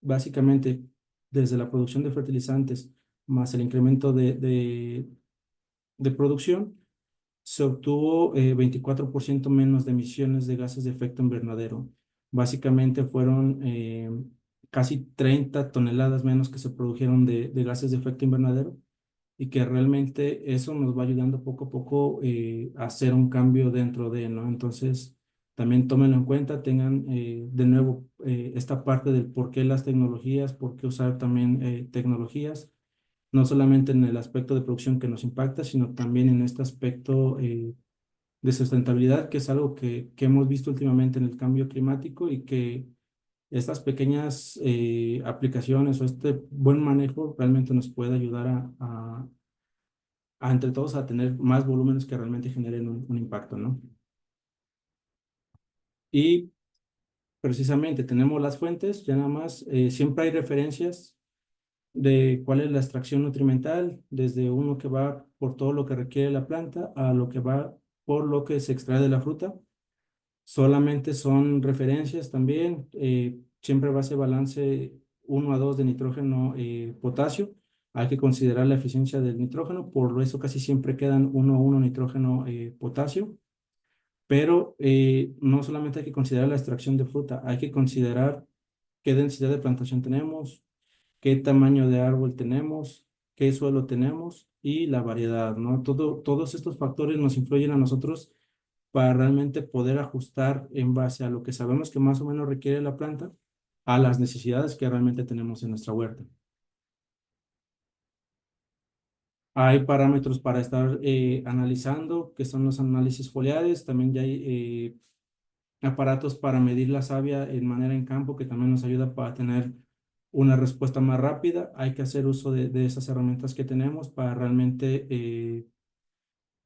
básicamente desde la producción de fertilizantes más el incremento de producción, se obtuvo 24% menos de emisiones de gases de efecto invernadero. Básicamente fueron casi 30 toneladas menos que se produjeron de gases de efecto invernadero y que realmente eso nos va ayudando poco a poco a hacer un cambio dentro de, ¿no? Entonces, también tómenlo en cuenta, tengan de nuevo esta parte del por qué las tecnologías, por qué usar también tecnologías, no solamente en el aspecto de producción que nos impacta, sino también en este aspecto de sustentabilidad, que es algo que hemos visto últimamente en el cambio climático y que estas pequeñas aplicaciones o este buen manejo realmente nos puede ayudar a entre todos a tener más volúmenes que realmente generen un impacto, ¿no? Y precisamente tenemos las fuentes, ya nada más, siempre hay referencias de cuál es la extracción nutrimental, desde uno que va por todo lo que requiere la planta a lo que va por lo que se extrae de la fruta. Solamente son referencias también, siempre va a ser balance 1 a 2 de nitrógeno, potasio. Hay que considerar la eficiencia del nitrógeno, por eso casi siempre quedan 1 a 1 nitrógeno, potasio. Pero no solamente hay que considerar la extracción de fruta, hay que considerar qué densidad de plantación tenemos, qué tamaño de árbol tenemos, qué suelo tenemos y la variedad, ¿no? Todos estos factores nos influyen a nosotros para realmente poder ajustar en base a lo que sabemos que más o menos requiere la planta, a las necesidades que realmente tenemos en nuestra huerta. Hay parámetros para estar analizando, que son los análisis foliares. También ya hay aparatos para medir la savia en manera en campo, que también nos ayuda para tener una respuesta más rápida. Hay que hacer uso de esas herramientas que tenemos para realmente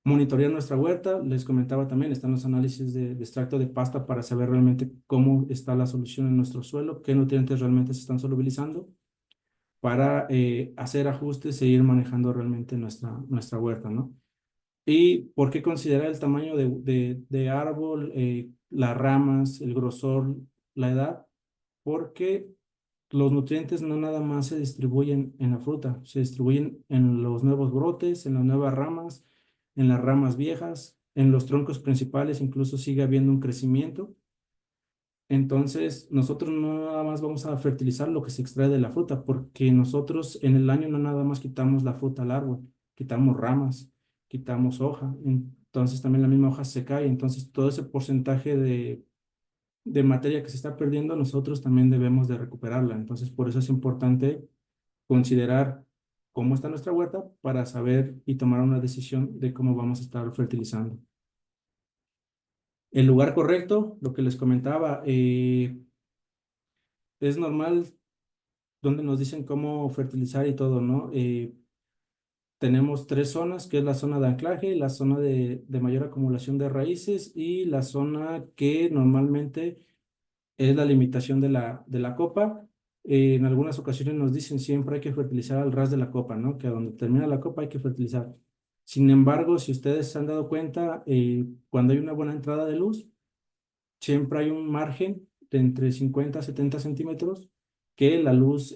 monitorear nuestra huerta. Les comentaba también, están los análisis de extracto de pasta para saber realmente cómo está la solución en nuestro suelo, qué nutrientes realmente se están solubilizando para hacer ajustes e ir manejando realmente nuestra huerta, ¿no? ¿Y por qué considerar el tamaño de árbol, las ramas, el grosor, la edad? Porque los nutrientes no nada más se distribuyen en la fruta, se distribuyen en los nuevos brotes, en las nuevas ramas, en las ramas viejas, en los troncos principales, incluso sigue habiendo un crecimiento. Entonces, nosotros no nada más vamos a fertilizar lo que se extrae de la fruta, porque nosotros en el año no nada más quitamos la fruta al árbol, quitamos ramas, quitamos hoja, entonces también la misma hoja se cae, entonces todo ese porcentaje de materia que se está perdiendo, nosotros también debemos de recuperarla. Entonces, por eso es importante considerar cómo está nuestra huerta para saber y tomar una decisión de cómo vamos a estar fertilizando. El lugar correcto, lo que les comentaba, es normal donde nos dicen cómo fertilizar y todo, ¿no? Tenemos tres zonas, que es la zona de anclaje, la zona de mayor acumulación de raíces y la zona que normalmente es la limitación de la copa. En algunas ocasiones nos dicen siempre hay que fertilizar al ras de la copa, ¿no? Que a donde termina la copa hay que fertilizar. Sin embargo, si ustedes se han dado cuenta, cuando hay una buena entrada de luz, siempre hay un margen de entre 50 a 70 centímetros que la luz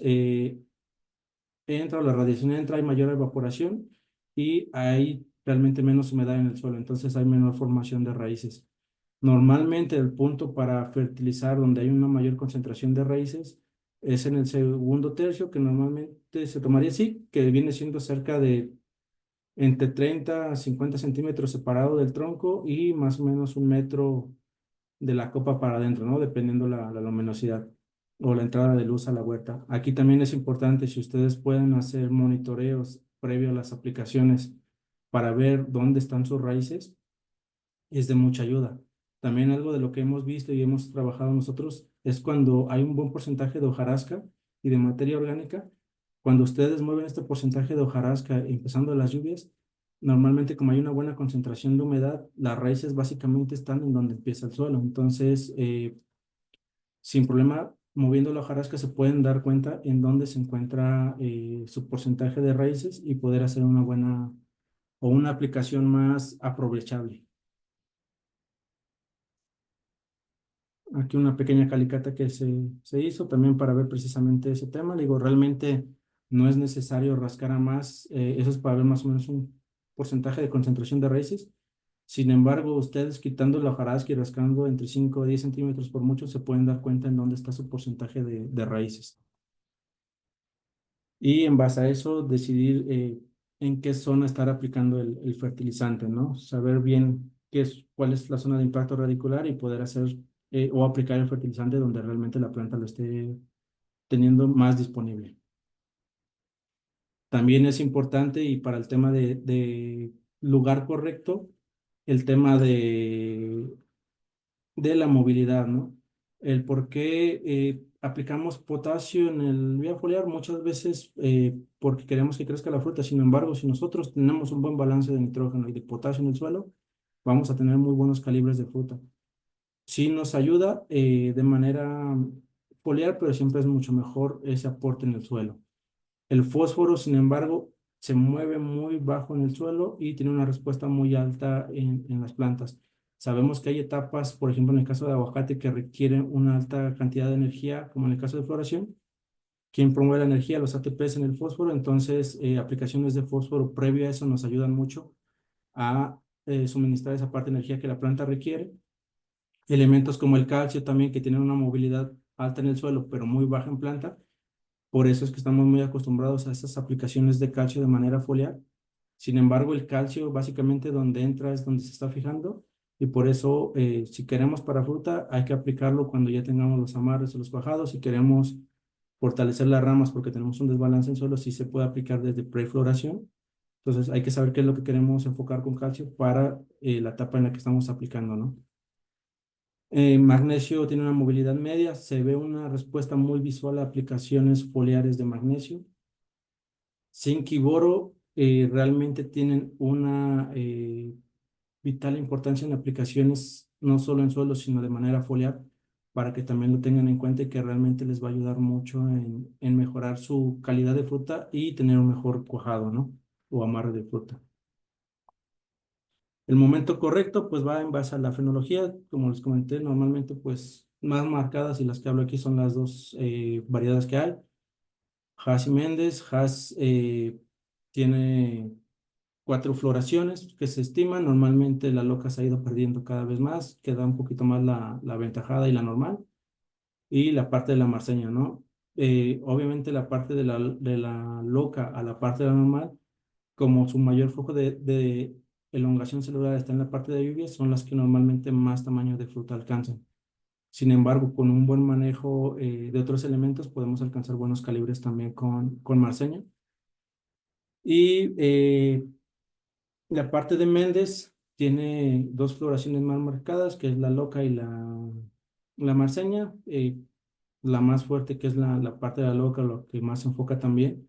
entra o la radiación entra, hay mayor evaporación y hay realmente menos humedad en el suelo, entonces hay menor formación de raíces. Normalmente el punto para fertilizar donde hay una mayor concentración de raíces es en el segundo tercio, que normalmente se tomaría así, que viene siendo cerca de entre 30 a 50 centímetros separado del tronco y más o menos 1 metro de la copa para adentro, ¿no? Dependiendo la luminosidad o la entrada de luz a la huerta. Aquí también es importante si ustedes pueden hacer monitoreos previo a las aplicaciones para ver dónde están sus raíces, es de mucha ayuda. También algo de lo que hemos visto y hemos trabajado nosotros es cuando hay un buen porcentaje de hojarasca y de materia orgánica. Cuando ustedes mueven este porcentaje de hojarasca empezando las lluvias, normalmente como hay una buena concentración de humedad, las raíces básicamente están en donde empieza el suelo. Entonces, sin problema, moviendo la hojarasca se pueden dar cuenta en dónde se encuentra su porcentaje de raíces y poder hacer una buena o una aplicación más aprovechable. Aquí una pequeña calicata que se hizo también para ver precisamente ese tema. Le digo, realmente No es necesario rascar a más, eso es para ver más o menos un porcentaje de concentración de raíces. Sin embargo, ustedes quitando la hojarasca y rascando entre 5 o 10 centímetros por mucho, se pueden dar cuenta en dónde está su porcentaje de raíces. Y en base a eso, decidir en qué zona estar aplicando el fertilizante, ¿no? Saber bien cuál es la zona de impacto radicular y poder hacer o aplicar el fertilizante donde realmente la planta lo esté teniendo más disponible. También es importante y para el tema de lugar correcto, el tema de la movilidad, ¿no? El por qué aplicamos potasio en el vía foliar muchas veces porque queremos que crezca la fruta. Sin embargo, si nosotros tenemos un buen balance de nitrógeno y de potasio en el suelo, vamos a tener muy buenos calibres de fruta. Sí nos ayuda de manera foliar, pero siempre es mucho mejor ese aporte en el suelo. El fósforo, sin embargo, se mueve muy bajo en el suelo y tiene una respuesta muy alta en las plantas. Sabemos que hay etapas, por ejemplo, en el caso de aguacate, que requieren una alta cantidad de energía, como en el caso de floración. Quien promueve la energía, los ATPs en el fósforo, entonces aplicaciones de fósforo previo a eso nos ayudan mucho a suministrar esa parte de energía que la planta requiere. Elementos como el calcio también, que tienen una movilidad alta en el suelo, pero muy baja en planta, por eso es que estamos muy acostumbrados a estas aplicaciones de calcio de manera foliar. Sin embargo, el calcio básicamente donde entra es donde se está fijando y por eso si queremos para fruta hay que aplicarlo cuando ya tengamos los amarres o los cuajados. Si queremos fortalecer las ramas porque tenemos un desbalance en suelo, sí se puede aplicar desde prefloración. Entonces hay que saber qué es lo que queremos enfocar con calcio para la etapa en la que estamos aplicando, ¿no? Magnesio tiene una movilidad media, se ve una respuesta muy visual a aplicaciones foliares de magnesio. Zinc y boro realmente tienen una vital importancia en aplicaciones, no solo en suelo, sino de manera foliar, para que también lo tengan en cuenta y que realmente les va a ayudar mucho en mejorar su calidad de fruta y tener un mejor cuajado, ¿no? O amarre de fruta. El momento correcto, pues va en base a la fenología, como les comenté, normalmente, pues más marcadas y las que hablo aquí son las dos variedades que hay. Haas y Méndez. Haas tiene 4 floraciones que se estiman. Normalmente la loca se ha ido perdiendo cada vez más, queda un poquito más la aventajada y la normal, y la parte de la marceña, ¿no? Obviamente la parte de la loca a la parte de la normal, como su mayor flujo de elongación celular está en la parte de lluvia, son las que normalmente más tamaño de fruta alcanzan. Sin embargo, con un buen manejo de otros elementos podemos alcanzar buenos calibres también con marceña. Y la parte de Méndez tiene 2 floraciones más marcadas, que es la loca y la marceña. La más fuerte, que es la parte de la loca, lo que más se enfoca también.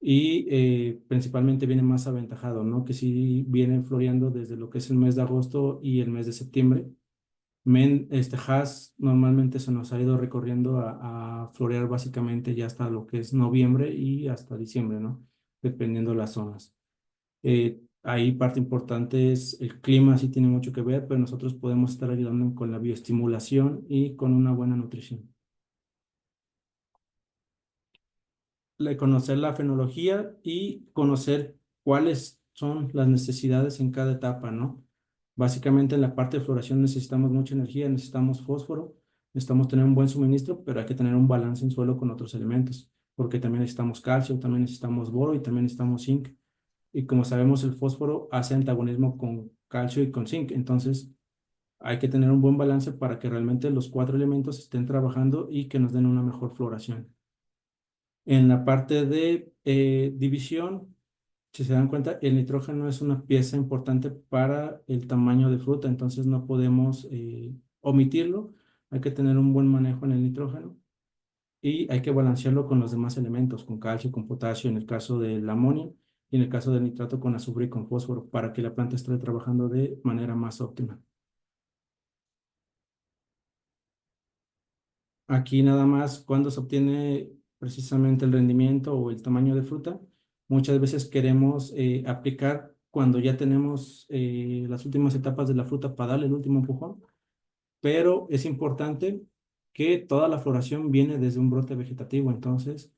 Y principalmente viene más aventajado, ¿no? Que sí viene floreando desde lo que es el mes de agosto y el mes de septiembre. Hass normalmente se nos ha ido recorriendo a florear básicamente ya hasta lo que es noviembre y hasta diciembre, ¿no? Dependiendo de las zonas. Ahí parte importante es el clima, sí tiene mucho que ver, pero nosotros podemos estar ayudando con la bioestimulación y con una buena nutrición. Conocer la fenología y conocer cuáles son las necesidades en cada etapa, ¿no? Básicamente en la parte de floración necesitamos mucha energía, necesitamos fósforo, necesitamos tener un buen suministro, pero hay que tener un balance en suelo con otros elementos, porque también necesitamos calcio, también necesitamos boro y también necesitamos zinc. Y como sabemos, el fósforo hace antagonismo con calcio y con zinc. Entonces, hay que tener un buen balance para que realmente los 4 elementos estén trabajando y que nos den una mejor floración. En la parte de división, si se dan cuenta, el nitrógeno es una pieza importante para el tamaño de fruta, entonces no podemos omitirlo. Hay que tener un buen manejo en el nitrógeno y hay que balancearlo con los demás elementos, con calcio, con potasio, en el caso del amonio, y en el caso del nitrato con azufre y con fósforo, para que la planta esté trabajando de manera más óptima. Aquí nada más cuando se obtiene precisamente el rendimiento o el tamaño de fruta, muchas veces queremos aplicar cuando ya tenemos las últimas etapas de la fruta para darle el último empujón, pero es importante que toda la floración viene desde un brote vegetativo, entonces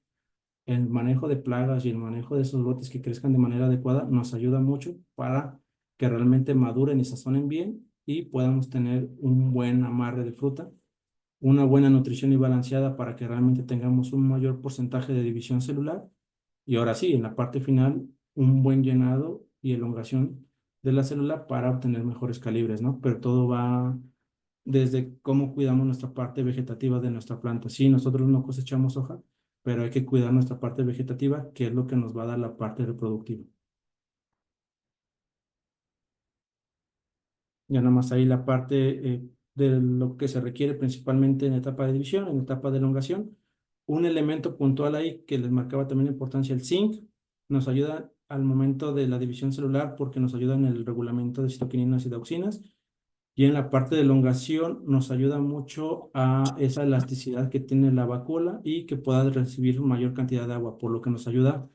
el manejo de plagas y el manejo de esos brotes que crezcan de manera adecuada nos ayuda mucho para que realmente maduren y sazonen bien y podamos tener un buen amarre de fruta, una buena nutrición y balanceada para que realmente tengamos un mayor porcentaje de división celular y ahora sí, en la parte final, un buen llenado y elongación de la célula para obtener mejores calibres, ¿no? Pero todo va desde cómo cuidamos nuestra parte vegetativa de nuestra planta. Sí, nosotros no cosechamos hoja, pero hay que cuidar nuestra parte vegetativa, que es lo que nos va a dar la parte reproductiva. Ya nada más ahí la parte de lo que se requiere principalmente en etapa de división, en etapa de elongación. Un elemento puntual ahí que les marcaba también la importancia, el zinc, nos ayuda al momento de la división celular porque nos ayuda en el regulamiento de citoquininas y dauxinas. Y en la parte de elongación nos ayuda mucho a esa elasticidad que tiene la vacuola y que pueda recibir mayor cantidad de agua, por lo que nos ayuda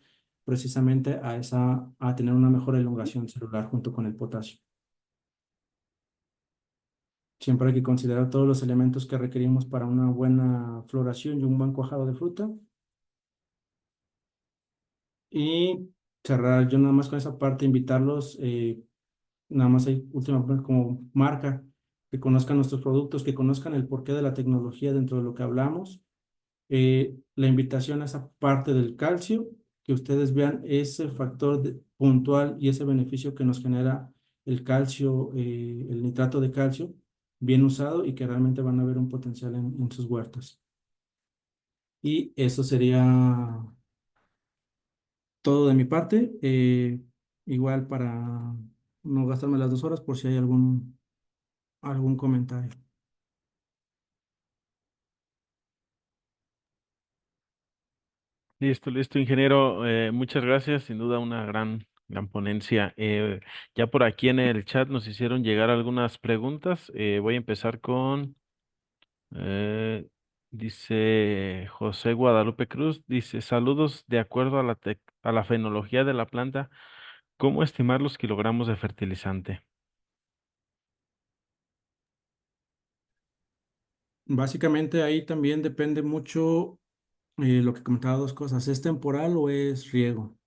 precisamente a tener una mejor elongación celular junto con el potasio. Siempre hay que considerar todos los elementos que requerimos para una buena floración y un buen cuajado de fruta. Y cerrar yo nada más con esa parte, invitarlos, nada más hay última parte como marca, que conozcan nuestros productos, que conozcan el porqué de la tecnología dentro de lo que hablamos. La invitación a esa parte del calcio, que ustedes vean ese factor puntual y ese beneficio que nos genera el calcio, el nitrato de calcio, bien usado y que realmente van a ver un potencial en sus huertas. Y eso sería todo de mi parte. Igual para no gastarme las 2 horas por si hay algún comentario. Listo, listo, ingeniero. Muchas gracias. Sin duda una gran ponencia. Ya por aquí en el chat nos hicieron llegar algunas preguntas. Voy a empezar con, eh, dice José Guadalupe Cruz, dice, saludos, de acuerdo a a la fenología de la planta, ¿cómo estimar los kilogramos de fertilizante? Básicamente ahí también depende mucho lo que comentaba, 2 cosas, ¿es temporal o es riego?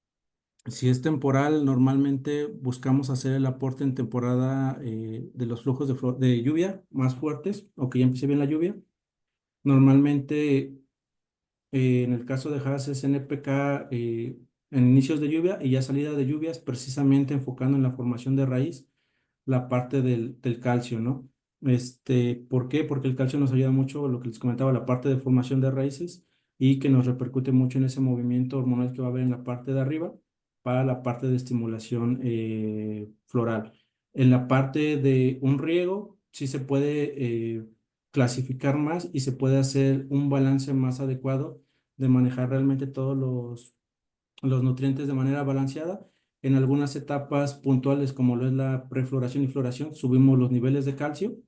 Si es temporal, normalmente buscamos hacer el aporte en temporada de los flujos de lluvia más fuertes o que ya empiece bien la lluvia. Normalmente, en el caso de Haas es NPK en inicios de lluvia y ya salida de lluvias, precisamente enfocando en la formación de raíz la parte del calcio, ¿no? ¿Por qué? Porque el calcio nos ayuda mucho, lo que les comentaba, la parte de formación de raíces y que nos repercute mucho en ese movimiento hormonal que va a haber en la parte de arriba para la parte de estimulación floral. En la parte de un riego, sí se puede clasificar más y se puede hacer un balance más adecuado de manejar realmente todos los nutrientes de manera balanceada. En algunas etapas puntuales, como lo es la prefloración y floración, subimos los niveles de calcio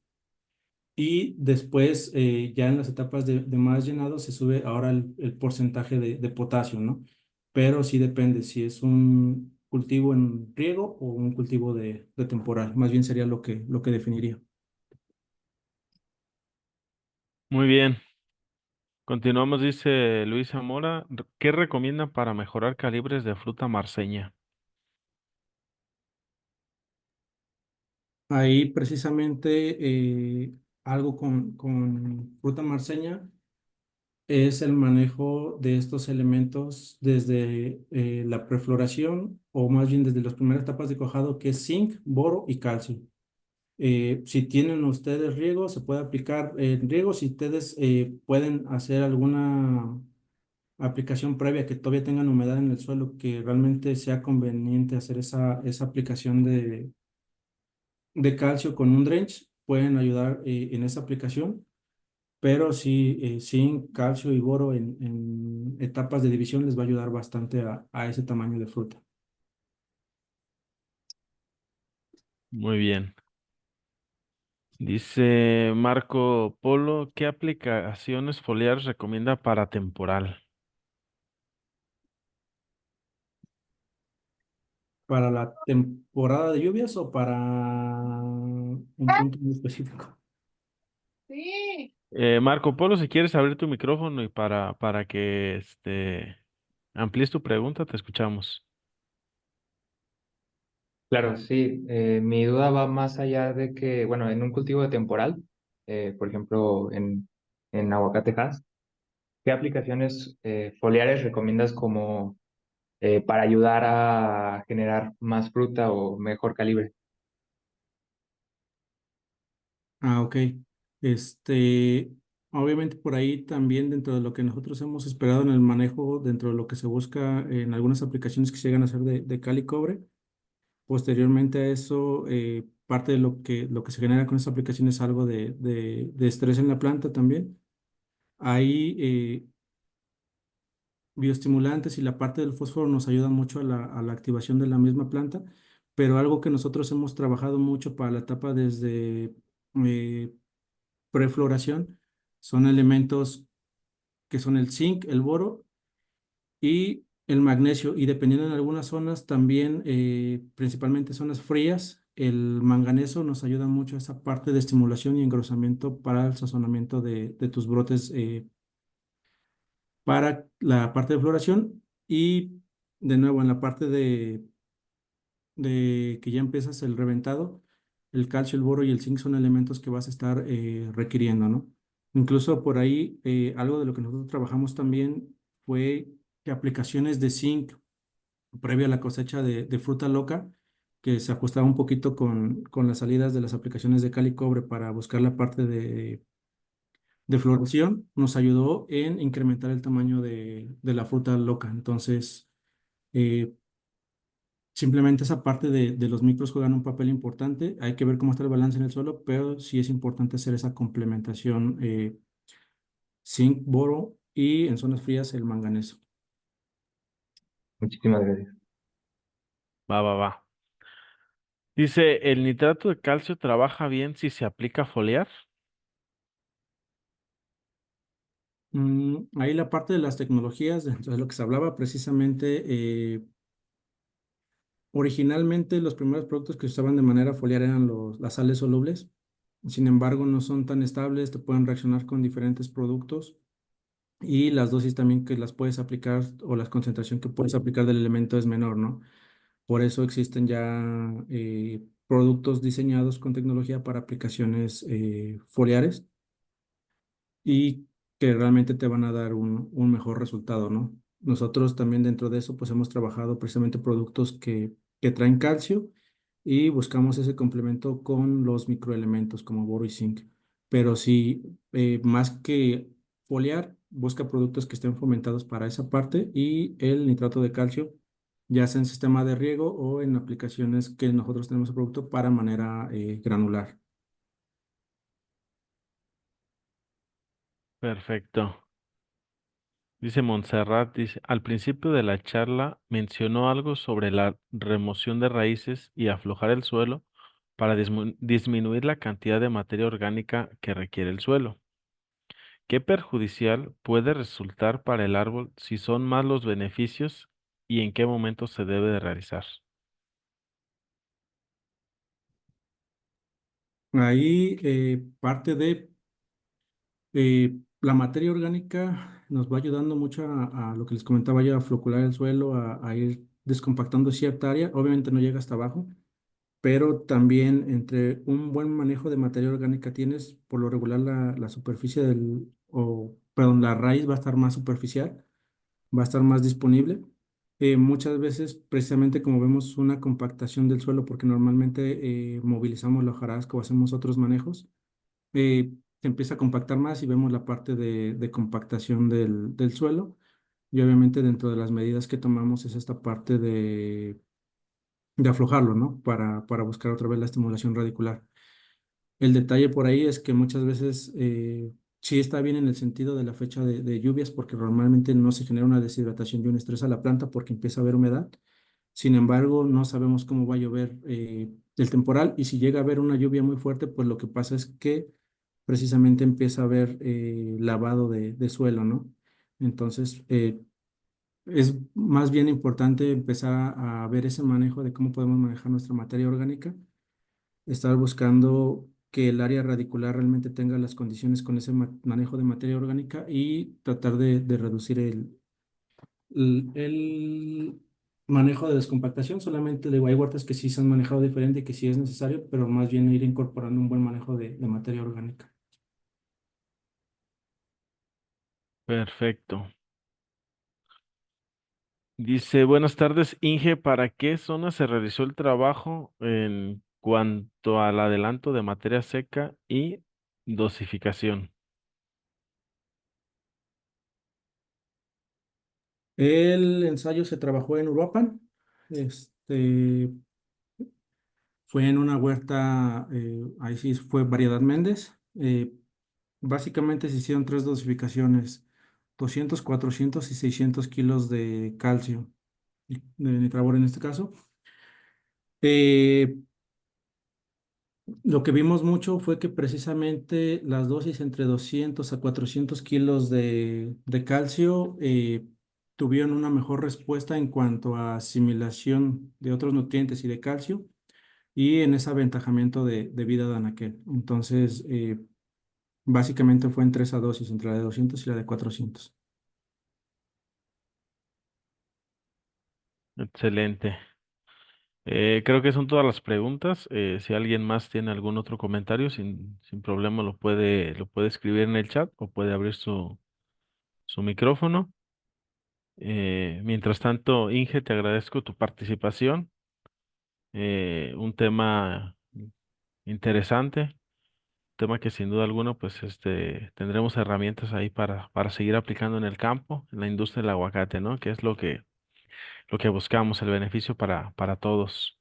y después, ya en las etapas de más llenado, se sube ahora el porcentaje de potasio, ¿no? Pero sí depende si es un cultivo en riego o un cultivo de temporal. Más bien sería lo que definiría. Muy bien. Continuamos, dice Luisa Mora, ¿qué recomienda para mejorar calibres de fruta marceña? Ahí precisamente algo con fruta marceña es el manejo de estos elementos desde la prefloración o más bien desde las primeras etapas de cuajado, que es zinc, boro y calcio. Si tienen ustedes riego, se puede aplicar riego. Si ustedes pueden hacer alguna aplicación previa que todavía tengan humedad en el suelo, que realmente sea conveniente hacer esa aplicación de calcio con un drench, pueden ayudar en esa aplicación. Pero sí, zinc, calcio y boro en etapas de división les va a ayudar bastante a ese tamaño de fruta. Muy bien. Dice Marco Polo, ¿qué aplicaciones foliares recomienda para temporal? ¿Para la temporada de lluvias o para un punto muy específico? Marco Polo, si quieres abrir tu micrófono y para que Amplíes tu pregunta, te escuchamos. Claro, sí. Mi duda va más allá de que, bueno, en un cultivo de temporal, por ejemplo, en aguacatejas, ¿qué aplicaciones foliares recomiendas como para ayudar a generar más fruta o mejor calibre? Ah, ok. Este, obviamente por ahí también dentro de lo que nosotros hemos esperado en el manejo, dentro de lo que se busca en algunas aplicaciones que se llegan a hacer de cal y cobre, posteriormente a eso, parte de lo que se genera con esa aplicación es algo de estrés en la planta también. Hay bioestimulantes y la parte del fósforo nos ayuda mucho a la activación de la misma planta, pero algo que nosotros hemos trabajado mucho para la etapa desde eh, prefloración son elementos que son el zinc, el boro y el magnesio. Y dependiendo en algunas zonas también, principalmente zonas frías, el manganeso nos ayuda mucho a esa parte de estimulación y engrosamiento para el sazonamiento de tus brotes para la parte de floración. Y de nuevo en la parte de que ya empiezas el reventado, el calcio, el boro y el zinc son elementos que vas a estar requiriendo, ¿no? Incluso por ahí, algo de lo que nosotros trabajamos también fue que aplicaciones de zinc previo a la cosecha de fruta loca, que se ajustaba un poquito con las salidas de las aplicaciones de cal y cobre para buscar la parte de floración, nos ayudó en incrementar el tamaño de la fruta loca. Entonces, eh, simplemente esa parte de los micros juegan un papel importante. Hay que ver cómo está el balance en el suelo, pero sí es importante hacer esa complementación zinc, boro y en zonas frías el manganeso. Muchísimas gracias. Va, va, va. Dice, ¿el nitrato de calcio trabaja bien si se aplica a foliar? Ahí la parte de las tecnologías, dentro de lo que se hablaba precisamente, originalmente los primeros productos que se usaban de manera foliar eran las sales solubles. Sin embargo, no son tan estables, te pueden reaccionar con diferentes productos y las dosis también que las puedes aplicar o la concentración que puedes aplicar del elemento es menor, ¿no? Por eso existen ya productos diseñados con tecnología para aplicaciones foliares y que realmente te van a dar un mejor resultado, ¿no? Nosotros también dentro de eso pues hemos trabajado precisamente productos que traen calcio y buscamos ese complemento con los microelementos como boro y zinc. Pero sí, más que foliar, busca productos que estén fomentados para esa parte y el nitrato de calcio, ya sea en sistema de riego o en aplicaciones que nosotros tenemos el producto para manera granular. Perfecto. Dice Montserrat, dice, al principio de la charla mencionó algo sobre la remoción de raíces y aflojar el suelo para disminuir la cantidad de materia orgánica que requiere el suelo. ¿Qué perjudicial puede resultar para el árbol si son más los beneficios y en qué momento se debe de realizar? Ahí parte de la materia orgánica nos va ayudando mucho a lo que les comentaba yo, a flocular el suelo, a ir descompactando cierta área. Obviamente no llega hasta abajo, pero también entre un buen manejo de materia orgánica tienes, por lo regular, la superficie o, perdón, la raíz va a estar más superficial, va a estar más disponible. Muchas veces, precisamente como vemos una compactación del suelo, porque normalmente movilizamos la hojarasca o hacemos otros manejos, se empieza a compactar más y vemos la parte de compactación del suelo. Y obviamente dentro de las medidas que tomamos es esta parte de aflojarlo, ¿no? Para buscar otra vez la estimulación radicular. El detalle por ahí es que muchas veces sí está bien en el sentido de la fecha de lluvias, porque normalmente no se genera una deshidratación y un estrés a la planta porque empieza a haber humedad. Sin embargo, no sabemos cómo va a llover el temporal y si llega a haber una lluvia muy fuerte, pues lo que pasa es que precisamente empieza a haber lavado de suelo, ¿no? Entonces, es más bien importante empezar a ver ese manejo de cómo podemos manejar nuestra materia orgánica, estar buscando que el área radicular realmente tenga las condiciones con ese manejo de materia orgánica y tratar de reducir El manejo de descompactación, solamente de hay huertas que sí se han manejado diferente y que sí es necesario, pero más bien ir incorporando un buen manejo de materia orgánica. Perfecto. Dice, buenas tardes, Inge, ¿para qué zona se realizó el trabajo en cuanto al adelanto de materia seca y dosificación? El ensayo se trabajó en Uruapan, fue en una huerta, ahí sí fue variedad Méndez. Básicamente se hicieron tres dosificaciones, 200, 400 y 600 kilos de calcio, de nitrabor en este caso. Eh, lo que vimos mucho fue que precisamente las dosis entre 200 a 400 kilos de calcio tuvieron una mejor respuesta en cuanto a asimilación de otros nutrientes y de calcio y en ese aventajamiento de vida de anaquel. Entonces, básicamente fue entre esa dosis, entre la de 200 y la de 400. Excelente. Creo que son todas las preguntas. Si alguien más tiene algún otro comentario, sin problema lo puede escribir en el chat o puede abrir su micrófono. Mientras tanto, Inge, te agradezco tu participación. Un tema interesante, tema que sin duda alguna, pues tendremos herramientas ahí para seguir aplicando en el campo, en la industria del aguacate, ¿no? Que es lo que buscamos, el beneficio para todos.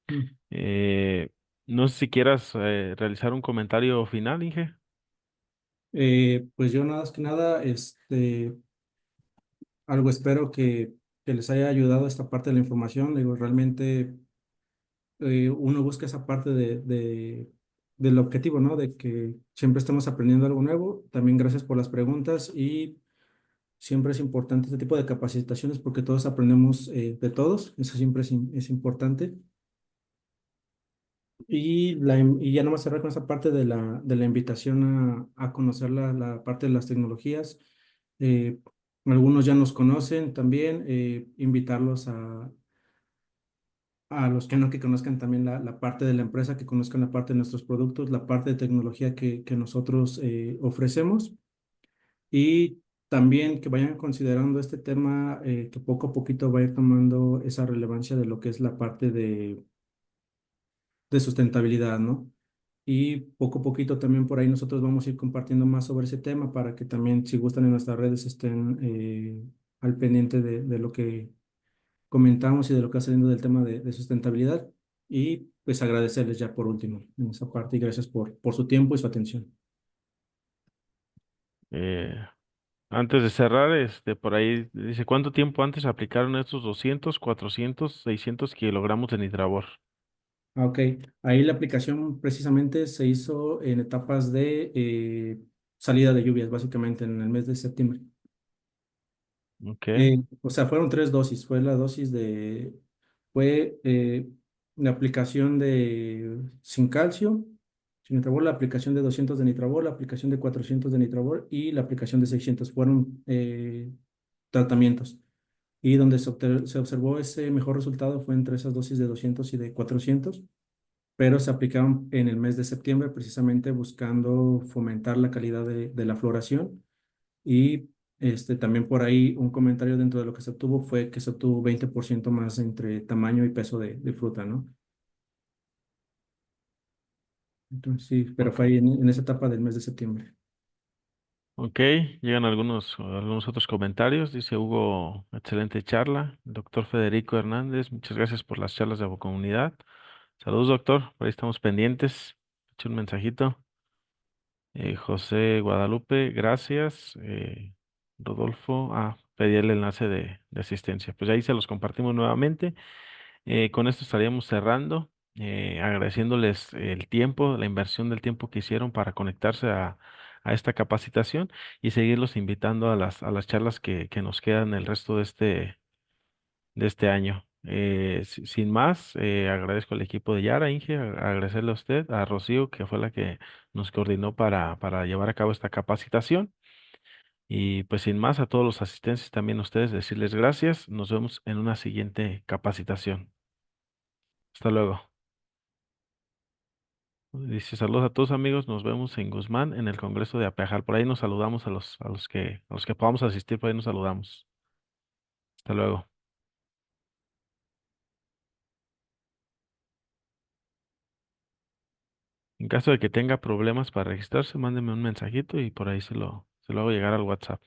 Mm. Eh, no sé si quieras realizar un comentario final, Inge. Pues yo nada más que nada, algo espero que les haya ayudado esta parte de la información. Digo, realmente uno busca esa parte del objetivo, ¿no? De que siempre estemos aprendiendo algo nuevo. También gracias por las preguntas y siempre es importante este tipo de capacitaciones porque todos aprendemos de todos. Eso siempre es importante. Y ya nomás cerrar con esa parte de la invitación a conocer la parte de las tecnologías. Eh, Algunos ya nos conocen también, invitarlos a los que no que conozcan también la parte de la empresa, que conozcan la parte de nuestros productos, la parte de tecnología que nosotros ofrecemos y también que vayan considerando este tema que poco a poquito va a ir tomando esa relevancia de lo que es la parte de sustentabilidad, ¿no? Y poco a poquito también por ahí nosotros vamos a ir compartiendo más sobre ese tema para que también si gustan en nuestras redes estén al pendiente de lo que comentamos y de lo que está saliendo del tema de sustentabilidad. Y pues agradecerles ya por último en esa parte y gracias por su tiempo y su atención. Eh, Antes de cerrar, por ahí dice, ¿cuánto tiempo antes aplicaron estos 200, 400, 600 kilogramos de Nitrabor? Ah, ok, ahí la aplicación precisamente se hizo en etapas de salida de lluvias, básicamente en el mes de septiembre. Ok, O sea, fueron tres dosis. Fue la dosis fue la aplicación de sin calcio, sin nitrabol, la aplicación de 200 de nitrabol, la aplicación de 400 de nitrabol y la aplicación de 600. Fueron tratamientos. Y donde se observó ese mejor resultado fue entre esas dosis de 200 y de 400, pero se aplicaron en el mes de septiembre precisamente buscando fomentar la calidad de la floración y también por ahí un comentario dentro de lo que se obtuvo fue que se obtuvo 20% más entre tamaño y peso de fruta, ¿no? Entonces sí, pero ok, fue ahí en esa etapa del mes de septiembre. ok. Llegan algunos otros comentarios. Dice Hugo, excelente charla. Doctor Federico Hernández, muchas gracias por las charlas de comunidad. Saludos, doctor. Por ahí estamos pendientes. Eche un mensajito. José Guadalupe, gracias. Rodolfo, pedí el enlace de asistencia. Pues ahí se los compartimos nuevamente. Con esto estaríamos cerrando, agradeciéndoles el tiempo, la inversión del tiempo que hicieron para conectarse a esta capacitación y seguirlos invitando a las charlas que nos quedan el resto de este año. Sin más, agradezco al equipo de Yara, Inge, agradecerle a usted, a Rocío, que fue la que nos coordinó para llevar a cabo esta capacitación. Y pues sin más, a todos los asistentes, también a ustedes, decirles gracias. Nos vemos en una siguiente capacitación. Hasta luego. Dice saludos a todos amigos, nos vemos en Guzmán en el Congreso de Apeajal. Por ahí nos saludamos a los que podamos asistir, por ahí nos saludamos. Hasta luego. En caso de que tenga problemas para registrarse, mándeme un mensajito y por ahí se lo hago llegar al WhatsApp.